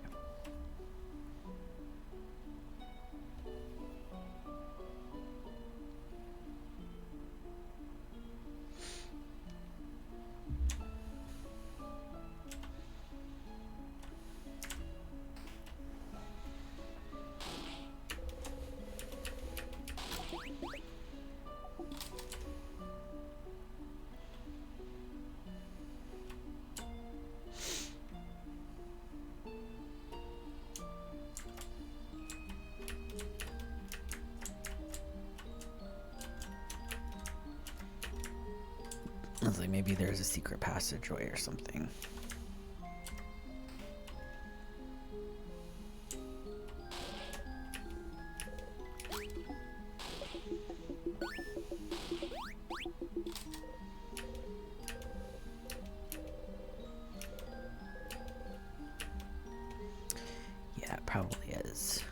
I was like, maybe there's a secret passageway or something. probably is.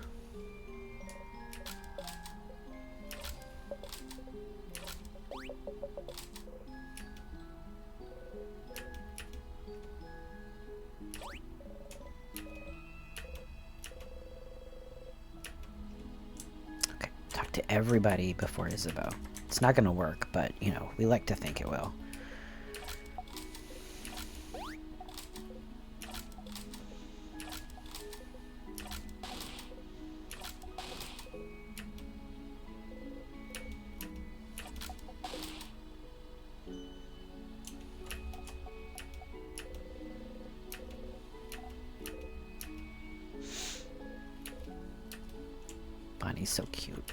Okay, talk to everybody before Isabeau. It's not gonna work, but, you know, we like to think it will. Bonnie's so cute.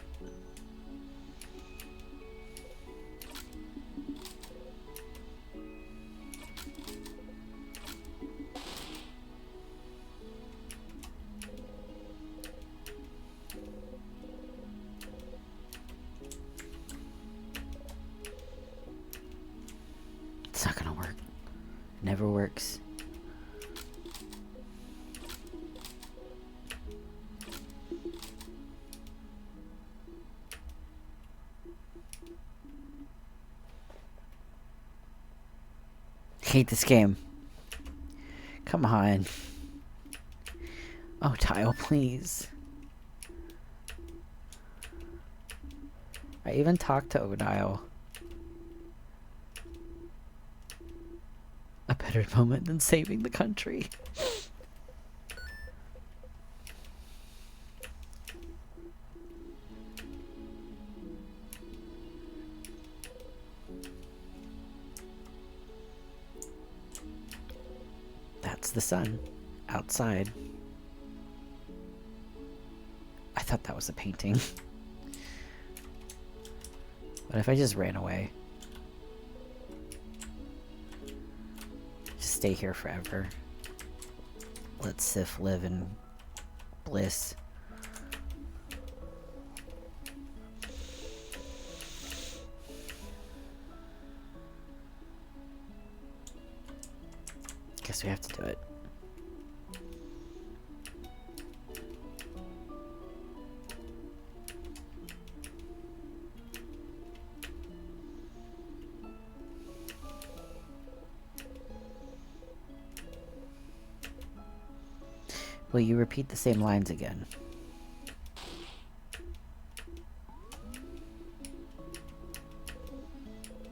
It's not gonna work. Never works. Hate this game. Come on. Oh, tile, please. I even talked to Odile. A better moment than saving the country. That's the sun. Outside. I thought that was a painting. What if I just ran away? Just stay here forever. Let Sif live in bliss. Guess we have to do it. Will you repeat the same lines again?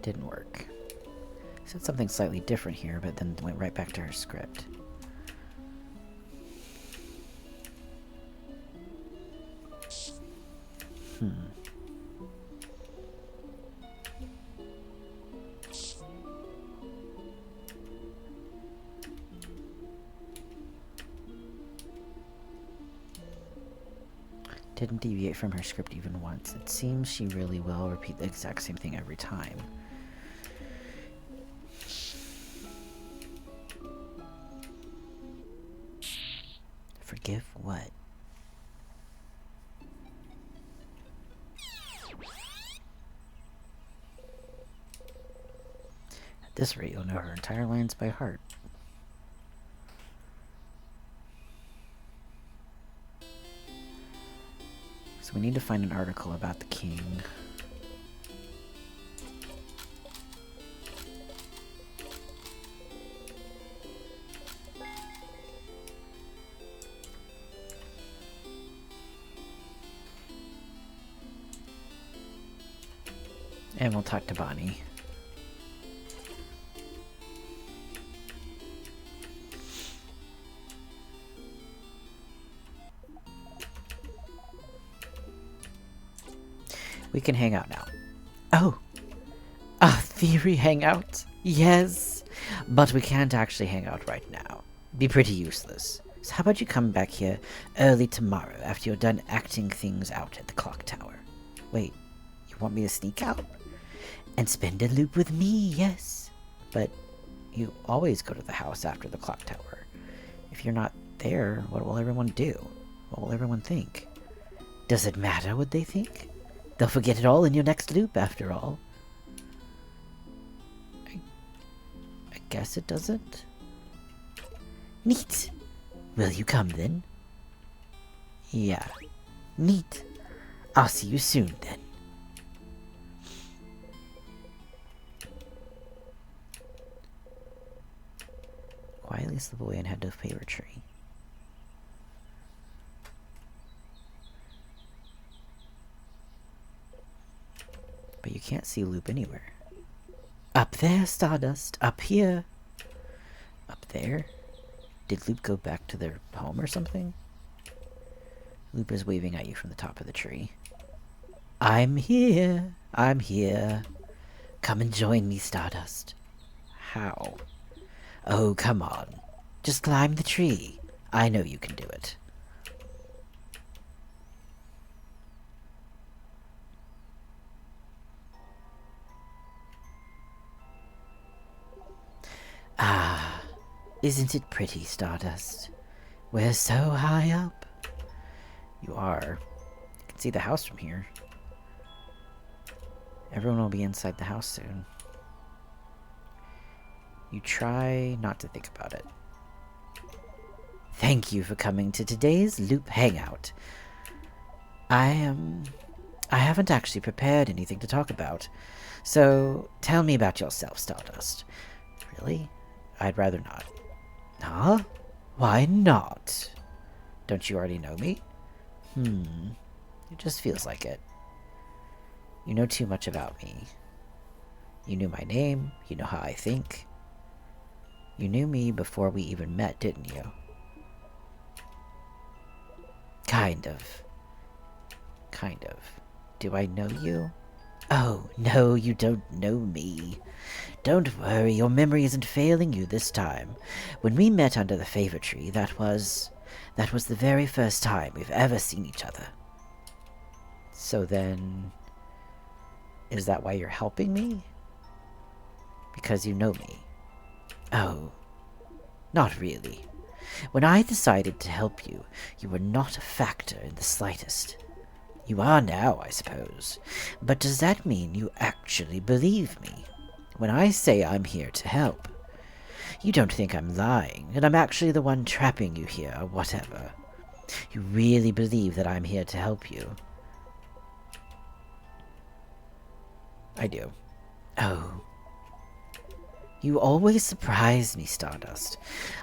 Didn't work. Said something slightly different here, but then went right back to her script. Didn't deviate from her script even once. It seems she really will repeat the exact same thing every time. Forgive what? At this rate, you'll know her entire lines by heart. So we need to find an article about the king. And we'll talk to Bonnie. We can hang out now. Oh! A theory hangout? Yes! But we can't actually hang out right now. Be pretty useless. So how about you come back here early tomorrow after you're done acting things out at the clock tower? Wait, you want me to sneak out? And spend a loop with me, yes. But you always go to the house after the clock tower. If you're not there, what will everyone do? What will everyone think? Does it matter what they think? They'll forget it all in your next loop, after all. I guess it doesn't. Neat. Will you come, then? Yeah. Neat. I'll see you soon, then. Quietly slip away and head to the favorite tree. But you can't see Loop anywhere. Up there, Stardust. Up here. Up there? Did Loop go back to their home or something? Loop is waving at you from the top of the tree. I'm here. I'm here. Come and join me, Stardust. How? Oh, come on. Just climb the tree. I know you can do it. Ah, isn't it pretty, Stardust? We're so high up. You are. You can see the house from here. Everyone will be inside the house soon. You try not to think about it. Thank you for coming to today's Loop Hangout. I haven't actually prepared anything to talk about. So, tell me about yourself, Stardust. Really? I'd rather not. Huh? Why not? Don't you already know me? It just feels like it. You know too much about me. You knew my name, you know how I think. You knew me before we even met, didn't you? Kind of. Kind of. Do I know you? Oh, no, you don't know me. Don't worry, your memory isn't failing you this time. When we met under the favor tree, that was the very first time we've ever seen each other. So then, is that why you're helping me? Because you know me. Oh, not really. When I decided to help you, you were not a factor in the slightest. You are now, I suppose. But does that mean you actually believe me? When I say I'm here to help, you don't think I'm lying, and I'm actually the one trapping you here, or whatever. You really believe that I'm here to help you? I do. Oh. You always surprise me, Stardust.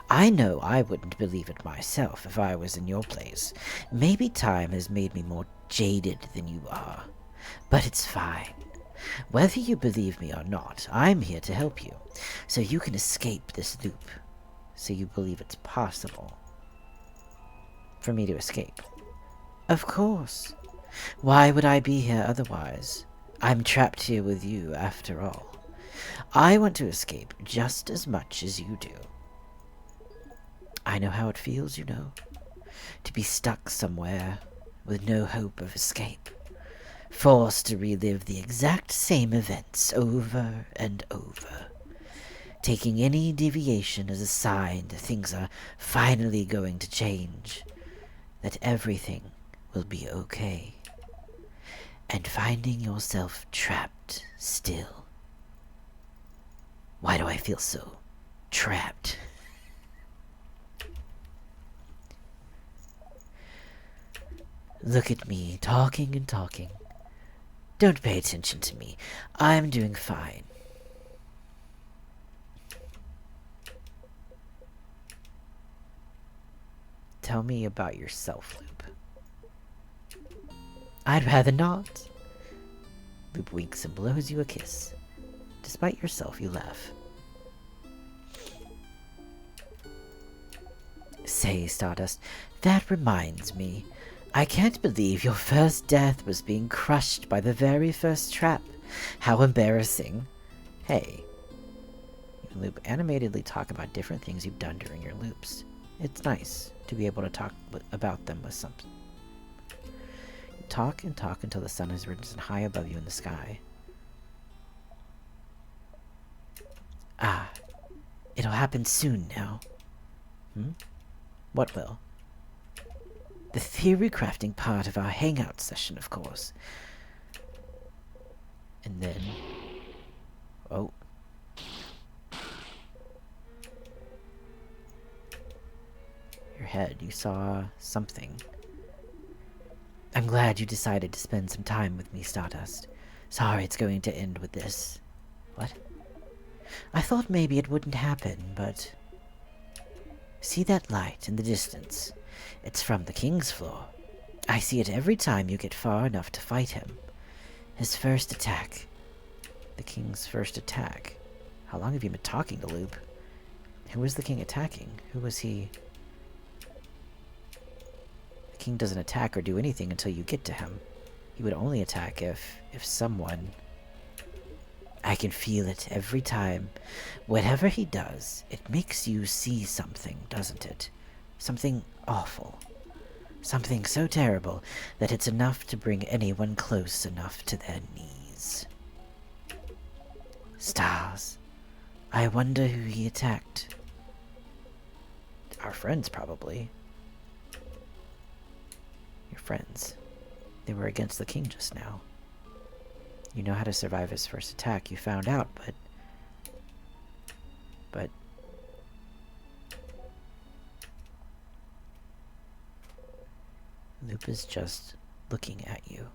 I know I wouldn't believe it myself if I was in your place. Maybe time has made me more jaded than you are. But it's fine. Whether you believe me or not, I'm here to help you, so you can escape this loop. So you believe it's possible for me to escape? Of course. Why would I be here otherwise? I'm trapped here with you, after all. I want to escape just as much as you do. I know how it feels, you know, to be stuck somewhere with no hope of escape, forced to relive the exact same events over and over, taking any deviation as a sign that things are finally going to change, that everything will be okay, and finding yourself trapped still. Why do I feel so trapped? Look at me, talking and talking. Don't pay attention to me. I'm doing fine. Tell me about yourself, Loop. I'd rather not. Loop winks and blows you a kiss. Despite yourself, you laugh. Say, Stardust, that reminds me. I can't believe your first death was being crushed by the very first trap. How embarrassing. Hey. You can Loop animatedly talk about different things you've done during your loops. It's nice to be able to talk about them with something. Talk and talk until the sun has risen high above you in the sky. Ah, it'll happen soon now. What will? The theory crafting part of our hangout session, of course. And then... Oh. Your head, you saw something. I'm glad you decided to spend some time with me, Stardust. Sorry it's going to end with this. What? I thought maybe it wouldn't happen, but... See that light in the distance? It's from the King's floor. I see it every time you get far enough to fight him. His first attack. The King's first attack. How long have you been talking to Loop? Who was the King attacking? Who was he? The King doesn't attack or do anything until you get to him. He would only attack if someone... I can feel it every time. Whatever he does, it makes you see something, doesn't it? Something awful. Something so terrible that it's enough to bring anyone close enough to their knees. Stars. I wonder who he attacked. Our friends, probably. Your friends. They were against the King just now. You know how to survive his first attack. You found out, but... Loop is just looking at you,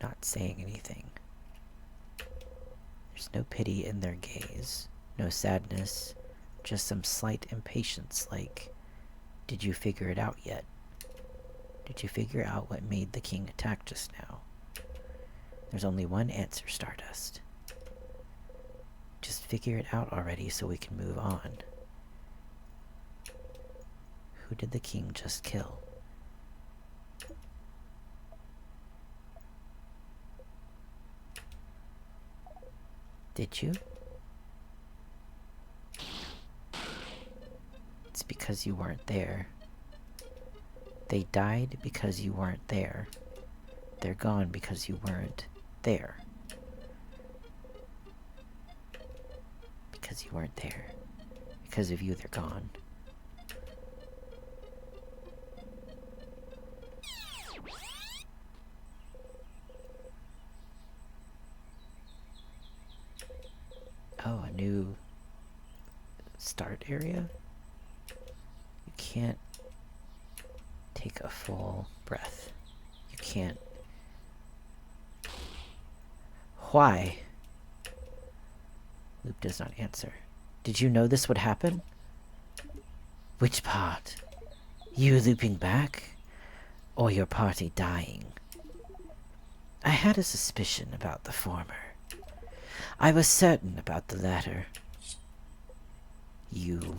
not saying anything. There's no pity in their gaze, no sadness, just some slight impatience like, did you figure it out yet? Did you figure out what made the King attack just now? There's only one answer, Stardust. Just figure it out already so we can move on. Who did the King just kill? Did you? It's because you weren't there. They died because you weren't there. They're gone because you weren't there. Because you weren't there. Because of you, they're gone. Oh, a new start area? You can't take a full breath. You can't. Why? Loop does not answer. Did you know this would happen? Which part? You looping back? Or your party dying? I had a suspicion about the former. I was certain about the latter. You.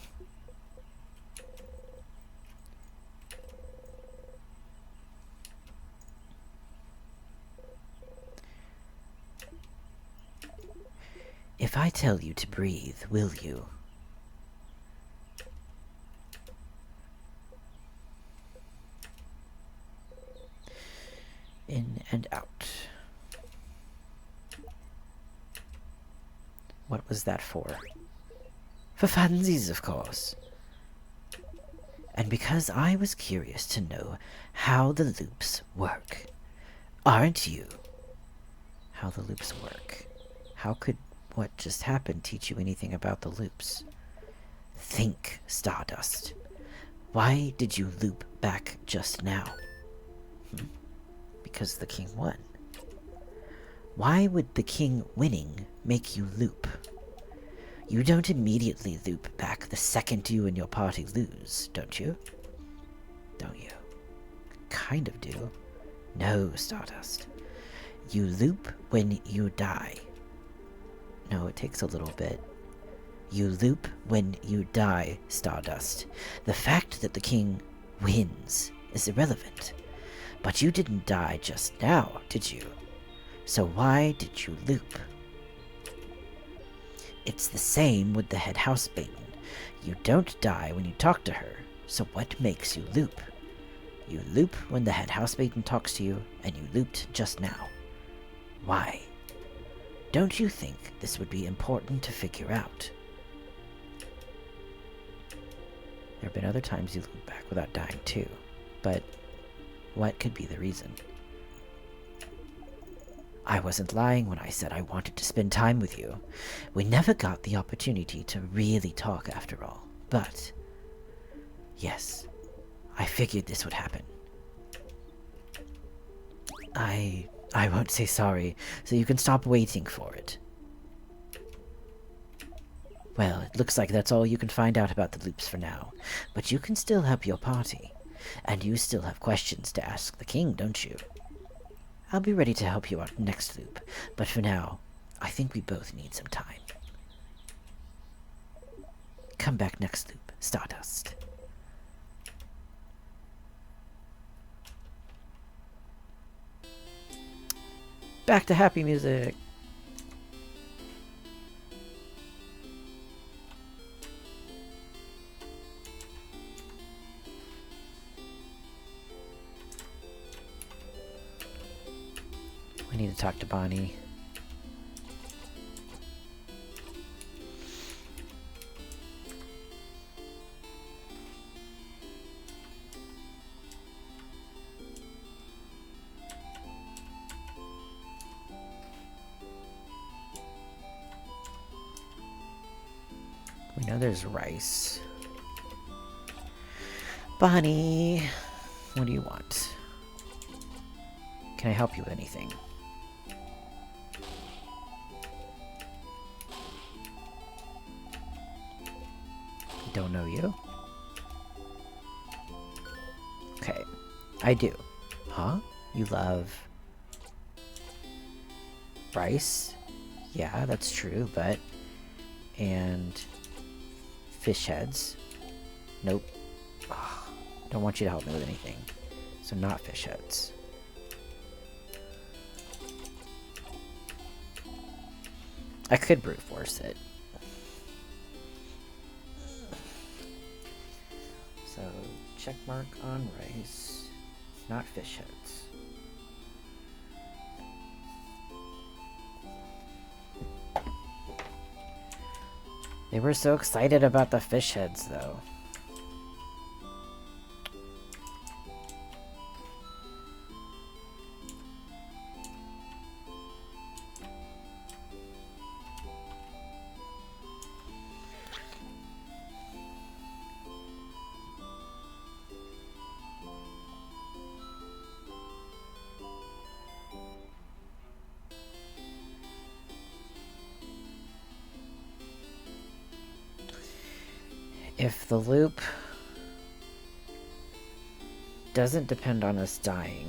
If I tell you to breathe, will you? In and out. What was that for? For funsies, of course. And because I was curious to know how the loops work. Aren't you? How the loops work. How could what just happened teach you anything about the loops? Think, Stardust. Why did you loop back just now? Because the King won. Why would the King winning make you loop? You don't immediately loop back the second you and your party lose, don't you? Don't you? Kind of do. No, Stardust. You loop when you die. No, it takes a little bit. You loop when you die, Stardust. The fact that the King wins is irrelevant. But you didn't die just now, did you? So why did you loop? It's the same with the head housemaiden. You don't die when you talk to her, so what makes you loop? You loop when the head housemaiden talks to you, and you looped just now. Why? Don't you think this would be important to figure out? There have been other times you loop back without dying too, but what could be the reason? I wasn't lying when I said I wanted to spend time with you. We never got the opportunity to really talk after all, but yes, I figured this would happen. I won't say sorry, so you can stop waiting for it. Well, it looks like that's all you can find out about the loops for now, but you can still help your party. And you still have questions to ask the king, don't you? I'll be ready to help you out next loop, but for now, I think we both need some time. Come back next loop, Stardust. Back to happy music. We need to talk to Bonnie. We know there's rice. Bonnie, what do you want? Can I help you with anything? Don't know you? Okay, I do. Huh? You love rice? Yeah, that's true, but... And... fish heads? Nope. Ugh, don't want you to help me with anything. So not fish heads. I could brute force it. So, check mark on rice, not fish heads. They were so excited about the fish heads, though. If the loop doesn't depend on us dying,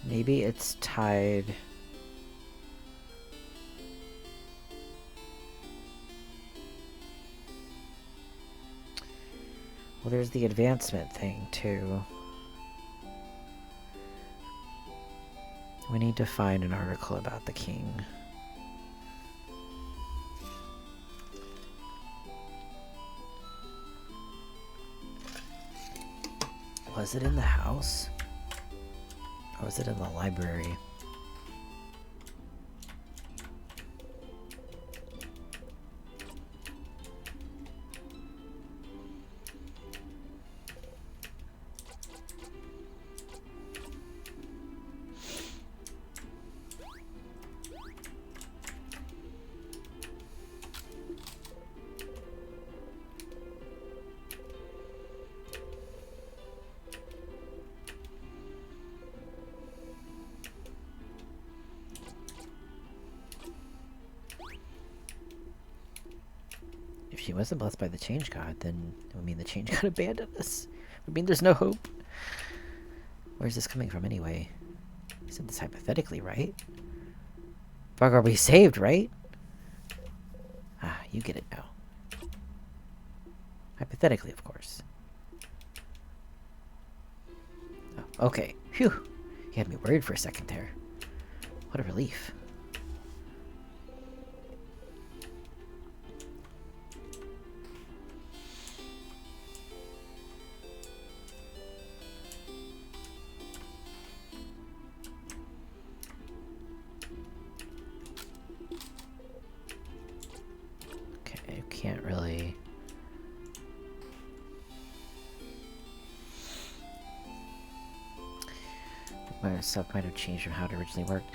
maybe it's tied. Well, there's the advancement thing too. We need to find an article about the king. Was it in the house? Or was it in the library? If she wasn't blessed by the Change God, then it would mean the Change God abandoned us. It would mean there's no hope. Where's this coming from anyway? He said this hypothetically, right? Bug, are we saved, right? Ah, you get it now. Hypothetically, of course. Oh, okay. Phew. You had me worried for a second there. What a relief. Okay, can't really... My stuff might have changed from how it originally worked.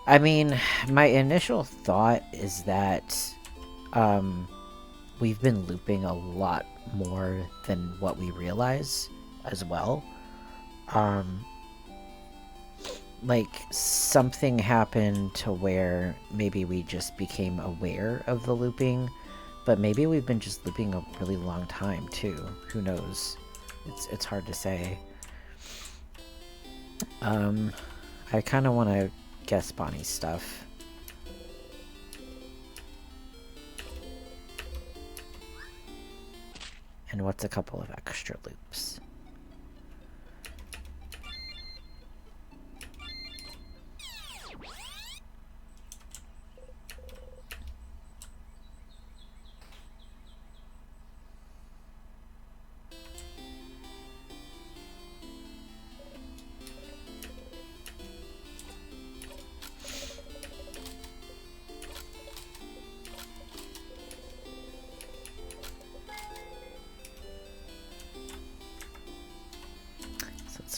I mean, my initial thought is that we've been looping a lot more than what we realize as well. Like, something happened to where maybe we just became aware of the looping, but maybe we've been just looping a really long time too. Who knows? It's hard to say. I kind of want to guess Bonnie's stuff. And what's a couple of extra loops?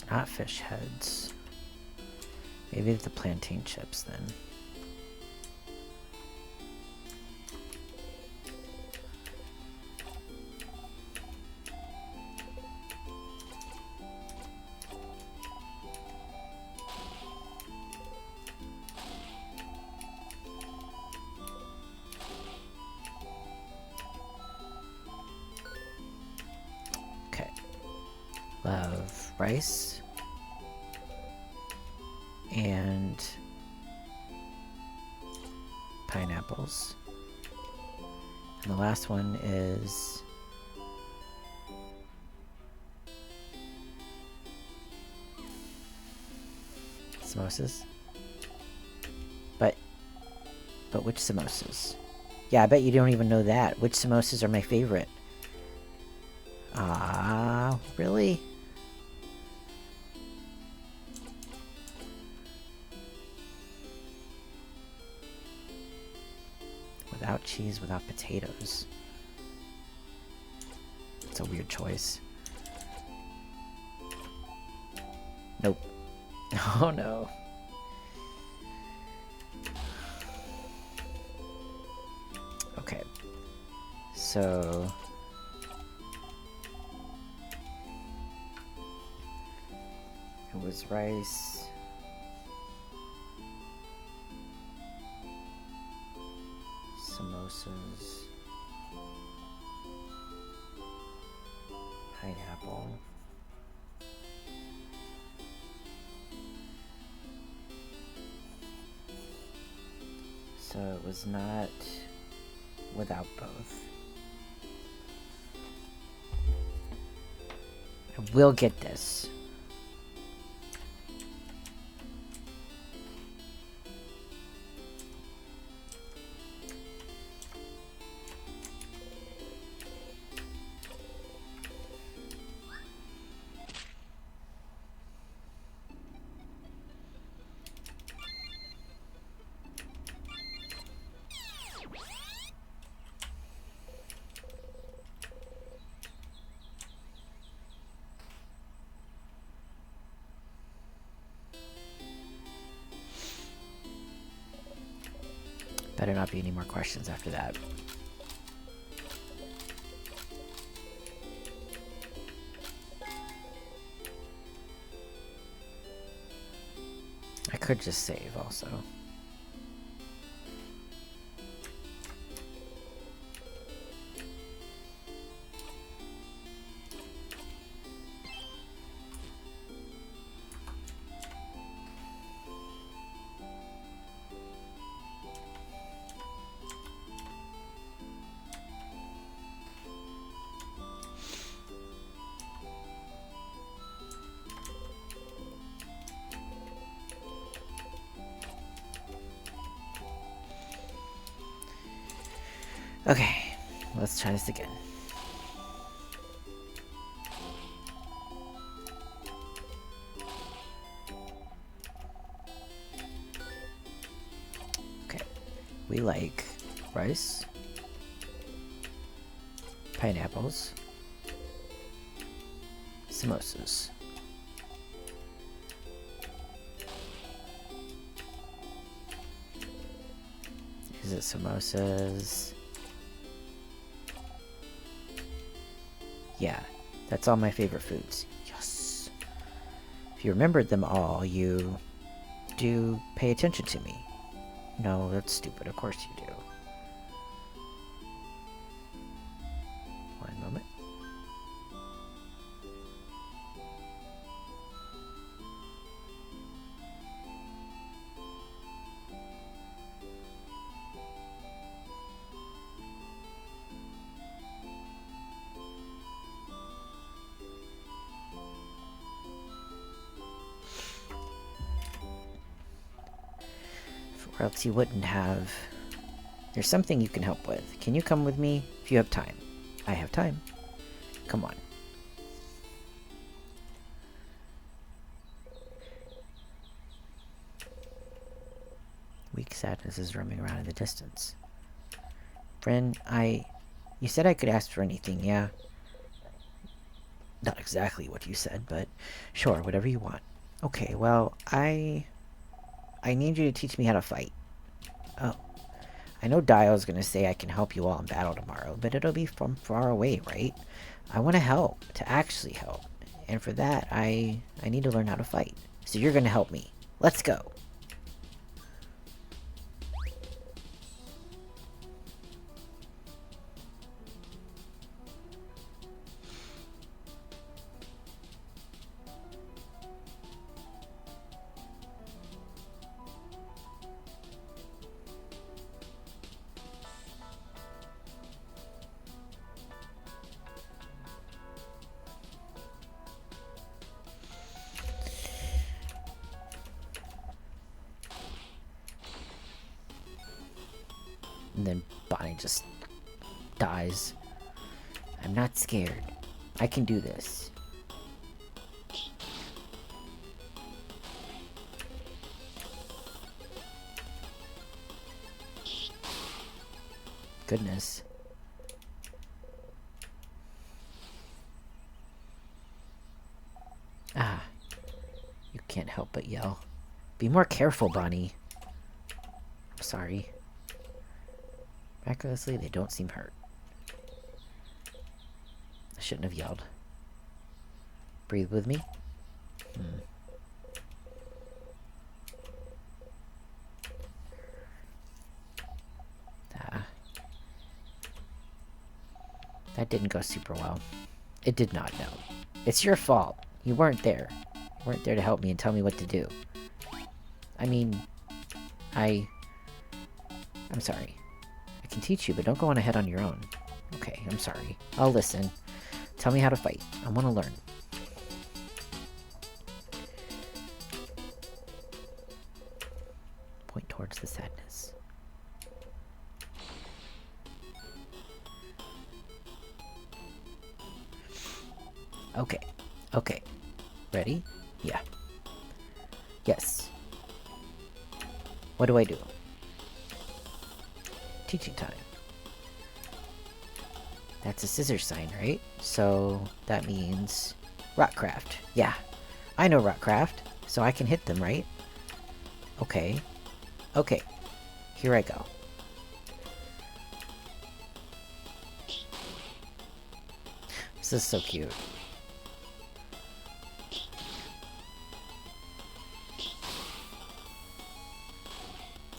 Not fish heads. Maybe the plantain chips then. Okay. Love rice. And pineapples. And the last one is samosas. But which samosas? Yeah, I bet you don't even know that. Which samosas are my favorite? Ah, really? Without cheese, without potatoes. It's a weird choice. Nope. Oh no. Okay. So... it was rice... samosas, pineapple, so it was not without both. I will get this. Better not be any more questions after that. I could just save also. Okay, let's try this again. Okay, we like rice, pineapples, samosas. Is it samosas? Yeah, that's all my favorite foods. Yes. If you remembered them all, you do pay attention to me. No, that's stupid. Of course you do. One moment. Or else you wouldn't have... There's something you can help with. Can you come with me if you have time? I have time. Come on. Weak sadness is roaming around in the distance. Friend, You said I could ask for anything, yeah? Not exactly what you said, but sure, whatever you want. Okay, well, I need you to teach me how to fight. Oh. I know Dial's gonna say I can help you all in battle tomorrow, but it'll be from far away, right? I want to help, to actually help. And for that, I need to learn how to fight. So you're gonna help me. Let's go! And then Bonnie just dies. I'm not scared. I can do this. Goodness. Ah. You can't help but yell. Be more careful, Bonnie. I'm sorry. Miraculously, they don't seem hurt. I shouldn't have yelled. Breathe with me. That didn't go super well. It did not, no. It's your fault. You weren't there. You weren't there to help me and tell me what to do. I mean, I'm sorry. I can teach you, but don't go on ahead on your own. Okay, I'm sorry. I'll listen. Tell me how to fight. I want to learn. Point towards the sadness. Okay. Okay. Ready? Yeah. Yes. What do I do? Teaching time. That's a scissor sign, right? So that means rockcraft. Yeah. I know rockcraft, so I can hit them, right? Okay. Okay. Here I go. This is so cute.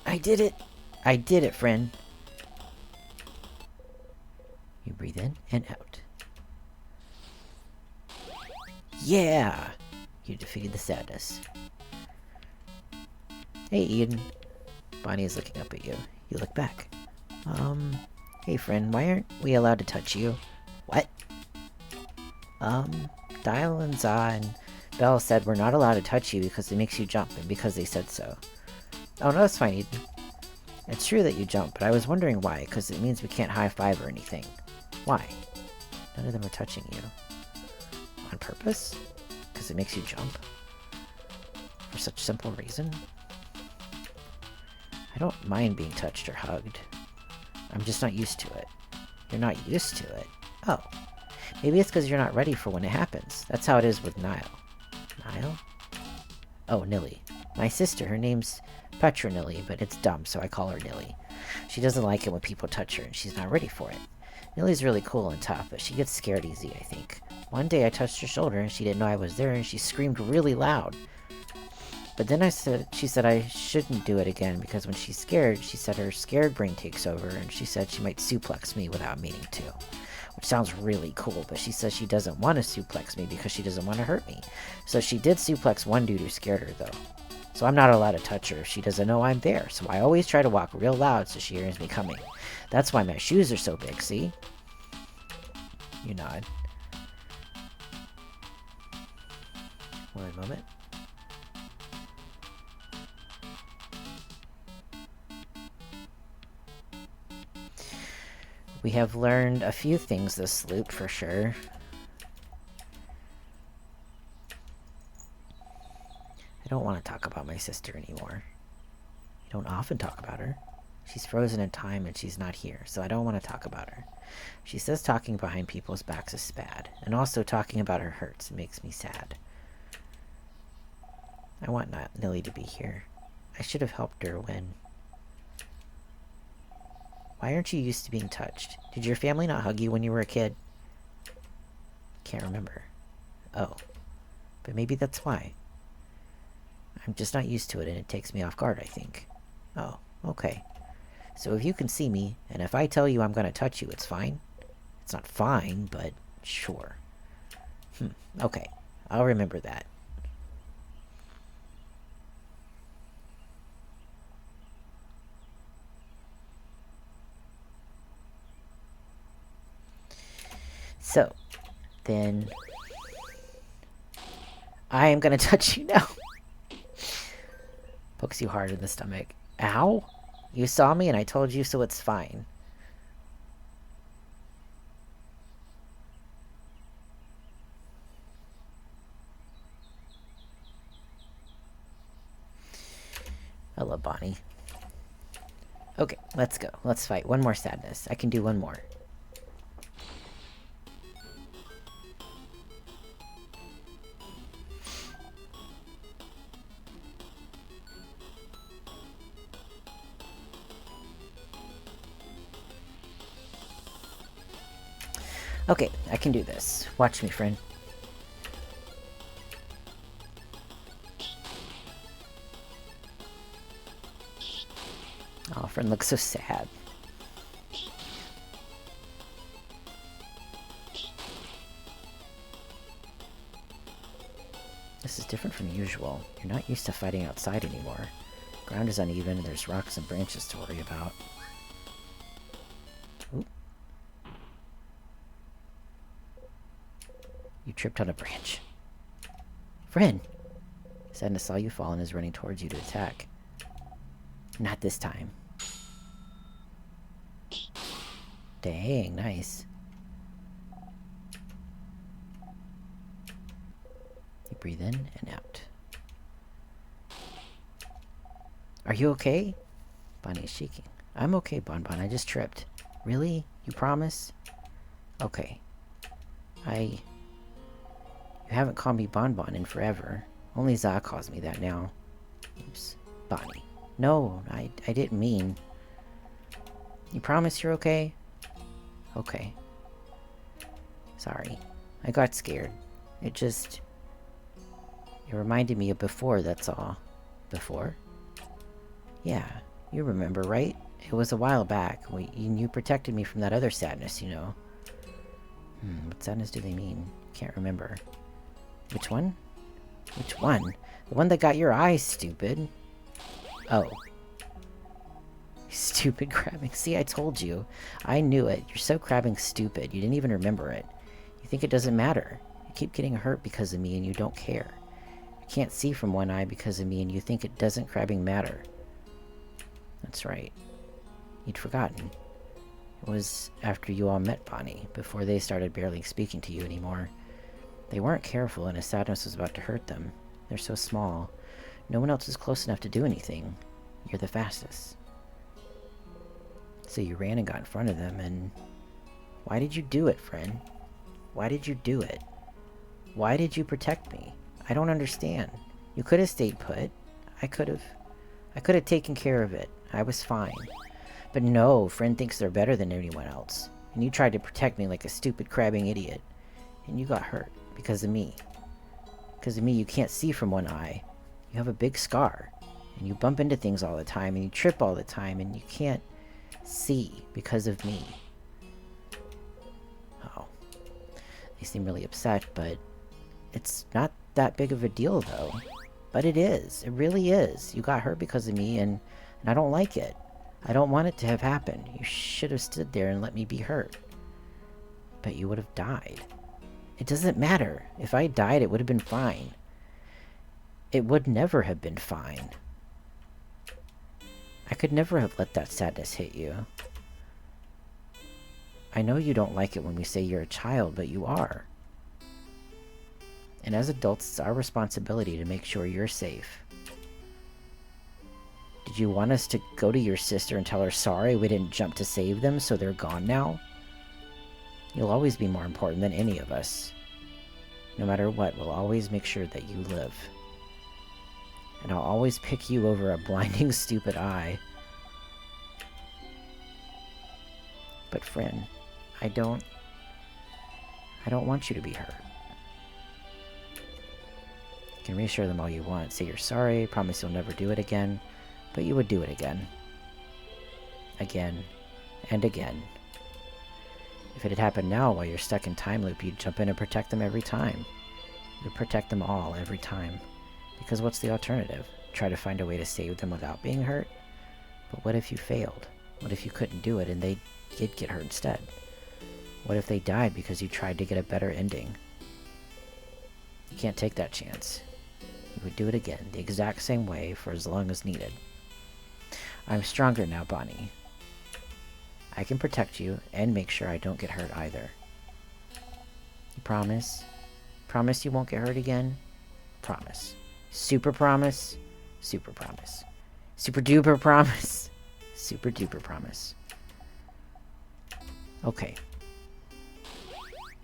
I did it! I did it, friend. You breathe in and out. Yeah! You defeated the sadness. Hey, Eden. Bonnie is looking up at you. You look back. Hey, friend, why aren't we allowed to touch you? What? Dial and Za and Belle said we're not allowed to touch you because it makes you jump, and because they said so. Oh, no, that's fine, Eden. It's true that you jump, but I was wondering why, because it means we can't high-five or anything. Why? None of them are touching you. On purpose? Because it makes you jump? For such simple reason? I don't mind being touched or hugged. I'm just not used to it. You're not used to it? Oh. Maybe it's because you're not ready for when it happens. That's how it is with Niall. Niall? Oh, Nilly. My sister, her name's Petronilly, but it's dumb, so I call her Nilly. She doesn't like it when people touch her, and she's not ready for it. Millie's really cool and tough, but she gets scared easy, I think. One day I touched her shoulder and she didn't know I was there and she screamed really loud. But then she said I shouldn't do it again because when she's scared, she said her scared brain takes over and she said she might suplex me without meaning to. Which sounds really cool, but she says she doesn't want to suplex me because she doesn't want to hurt me. So she did suplex one dude who scared her, though. So I'm not allowed to touch her if she doesn't know I'm there, so I always try to walk real loud so she hears me coming. That's why my shoes are so big, see? You nod. One moment. We have learned a few things this loop for sure. I don't want to talk about my sister anymore. I don't often talk about her. She's frozen in time and she's not here, so I don't want to talk about her. She says talking behind people's backs is bad, and also talking about her hurts. It makes me sad. I want Nilly to be here. I should have helped her when... Why aren't you used to being touched? Did your family not hug you when you were a kid? Can't remember. Oh. But maybe that's why. I'm just not used to it and it takes me off guard, I think. Oh, okay. So if you can see me, and if I tell you I'm gonna touch you, it's fine? It's not fine, but sure. Okay. I'll remember that. So, then... I am gonna touch you now. Pokes you hard in the stomach. Ow? You saw me and I told you, so it's fine. I love Bonnie. Okay, let's go. Let's fight. One more sadness. I can do one more. Okay, I can do this. Watch me, friend. Oh, friend looks so sad. This is different from usual. You're not used to fighting outside anymore. Ground is uneven and there's rocks and branches to worry about. Ooh. You tripped on a branch. Friend! Sadness saw you fall and is running towards you to attack. Not this time. Dang, nice. You breathe in and out. Are you okay? Bonnie is shaking. I'm okay, Bonbon. I just tripped. Really? You promise? Okay. You haven't called me Bonbon in forever. Only Za calls me that now. Oops. Bonnie. No, I didn't mean... You promise you're okay? Okay. Sorry. I got scared. It reminded me of before, that's all. Before? Yeah, you remember, right? It was a while back. You protected me from that other sadness, you know. What sadness do they mean? Can't remember. Which one? Which one? The one that got your eyes, stupid. Oh. Stupid crabbing. See, I told you. I knew it. You're so crabbing stupid. You didn't even remember it. You think it doesn't matter. You keep getting hurt because of me and you don't care. You can't see from one eye because of me and you think it doesn't crabbing matter. That's right. You'd forgotten. It was after you all met Bonnie, before they started barely speaking to you anymore. They weren't careful and a sadness was about to hurt them. They're so small. No one else is close enough to do anything. You're the fastest. So you ran and got in front of them and... Why did you do it, friend? Why did you do it? Why did you protect me? I don't understand. You could have stayed put. I could have taken care of it. I was fine. But no, friend thinks they're better than anyone else. And you tried to protect me like a stupid crabbing idiot. And you got hurt because of me. Because of me, you can't see from one eye. You have a big scar. And you bump into things all the time, and you trip all the time, and you can't see because of me. Oh. They seem really upset, but it's not that big of a deal, though. But it is. It really is. You got hurt because of me, and I don't like it. I don't want it to have happened. You should have stood there and let me be hurt. But you would have died. It doesn't matter. If I died, it would have been fine. It would never have been fine. I could never have let that sadness hit you. I know you don't like it when we say you're a child, but you are. And as adults, it's our responsibility to make sure you're safe. Did you want us to go to your sister and tell her sorry we didn't jump to save them so they're gone now? You'll always be more important than any of us. No matter what, we'll always make sure that you live. And I'll always pick you over a blinding stupid eye. But friend, I don't want you to be hurt. You can reassure them all you want. Say you're sorry, promise you'll never do it again. But you would do it again. Again. And again. If it had happened now while you're stuck in time loop, you'd jump in and protect them every time. You'd protect them all every time. Because what's the alternative? Try to find a way to save them without being hurt? But what if you failed? What if you couldn't do it and they did get hurt instead? What if they died because you tried to get a better ending? You can't take that chance. You would do it again, the exact same way, for as long as needed. I'm stronger now, Bonnie. I can protect you and make sure I don't get hurt either. You promise? Promise you won't get hurt again? Promise. Super promise? Super promise. Super duper promise? Super duper promise. Okay.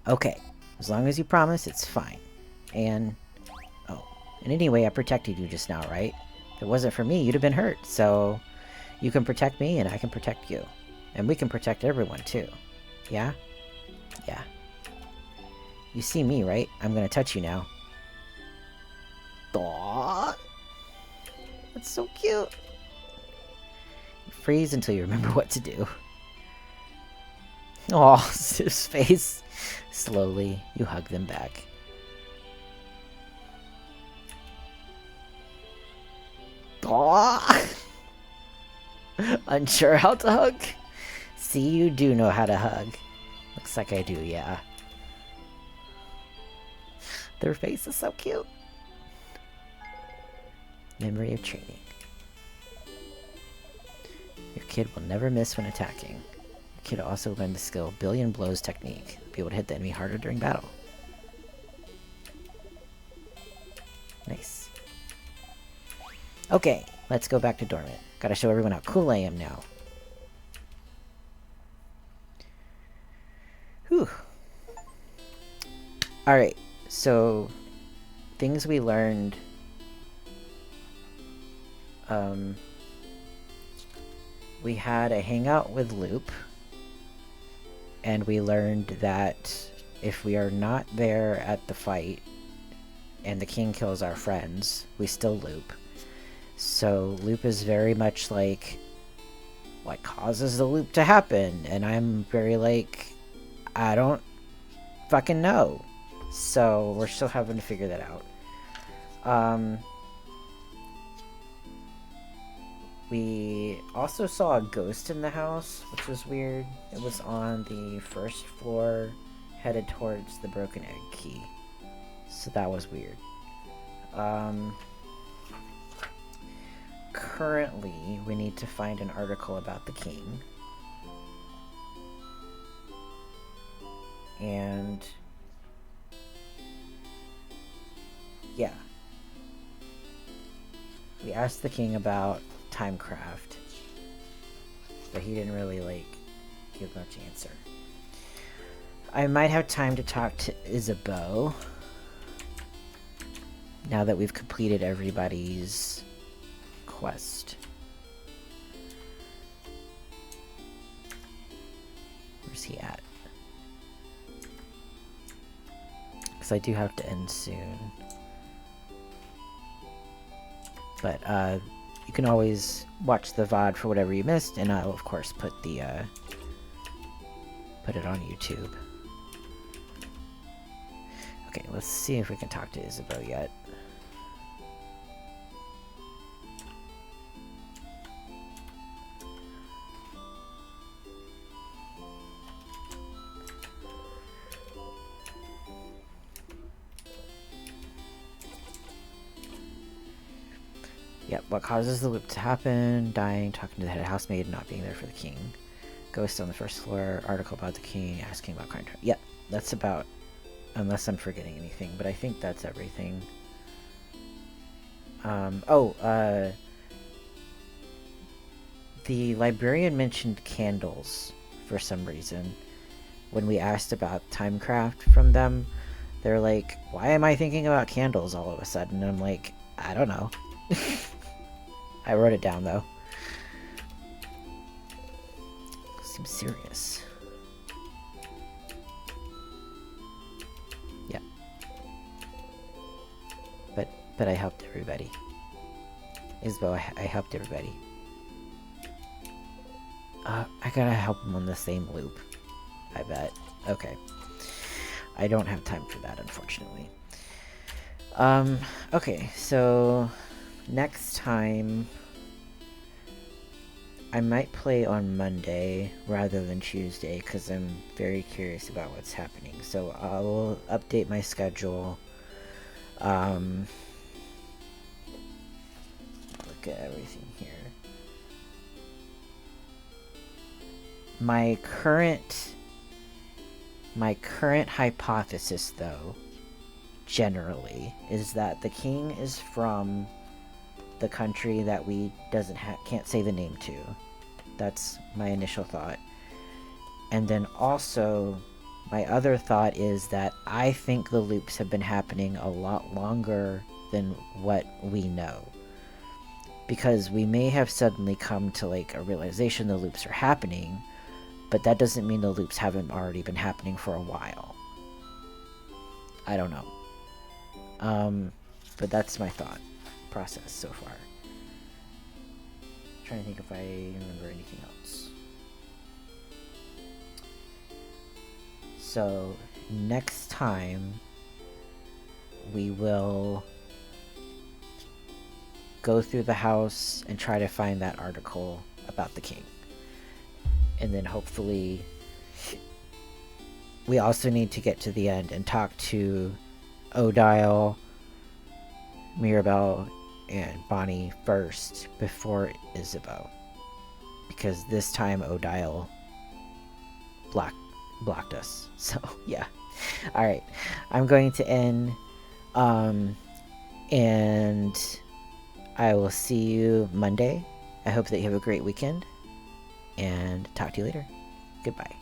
Okay. As long as you promise, it's fine. And... oh. And anyway, I protected you just now, right? If it wasn't for me, you'd have been hurt, so... you can protect me, and I can protect you. And we can protect everyone, too. Yeah? Yeah. You see me, right? I'm gonna touch you now. Aww. That's so cute. You freeze until you remember what to do. Aw, his face. Slowly, you hug them back. Aww. Unsure how to hug? See, you do know how to hug. Looks like I do, yeah. Their face is so cute. Memory of training. Your kid will never miss when attacking. Your kid also learned the skill Billion Blows technique. Be able to hit the enemy harder during battle. Nice. Okay, let's go back to Dormant. Gotta show everyone how cool I am now. Whew. Alright, so... things we learned... we had a hangout with Loop. And we learned that if we are not there at the fight, and the king kills our friends, we still loop. So loop is very much like what causes the loop to happen, and I'm very like, I don't fucking know. So we're still having to figure that out. We also saw a ghost in the house, which was weird. It was on the first floor, headed towards the broken egg key. So that was weird. Currently, we need to find an article about the king. And... yeah. We asked the king about Timecraft, but he didn't really, like, give much answer. I might have time to talk to Isabeau, now that we've completed everybody's quest. Where's he at? Because I do have to end soon. But you can always watch the VOD for whatever you missed, and I'll of course put the put it on YouTube. Okay, let's see if we can talk to Isabeau yet. Yep, what causes the loop to happen? Dying, talking to the head housemaid, not being there for the king. Ghost on the first floor, article about the king, asking about crime. Yep, that's about, unless I'm forgetting anything, but I think that's everything. The librarian mentioned candles for some reason. When we asked about Timecraft from them, they're like, why am I thinking about candles all of a sudden? And I'm like, I don't know. I wrote it down though. Seems serious. Yeah. But I helped everybody. Isabeau, I helped everybody. I gotta help him on the same loop. I bet. Okay. I don't have time for that, unfortunately. Okay, so next time I might play on Monday rather than Tuesday because I'm very curious about what's happening. So I will update my schedule. Look at everything here. My current hypothesis, though, generally, is that the king is from the country that we can't say the name to. That's my initial thought. And then also, my other thought is that I think the loops have been happening a lot longer than what we know. Because we may have suddenly come to like a realization the loops are happening, but that doesn't mean the loops haven't already been happening for a while. I don't know. But that's my thought process so far. I'm trying to think if I remember anything else. So next time we will go through the house and try to find that article about the king. And then hopefully we also need to get to the end and talk to Odile, Mirabelle, and Bonnie first before Isabeau. Because this time Odile blocked us. So yeah. Alright. I'm going to end. And I will see you Monday. I hope that you have a great weekend. And talk to you later. Goodbye.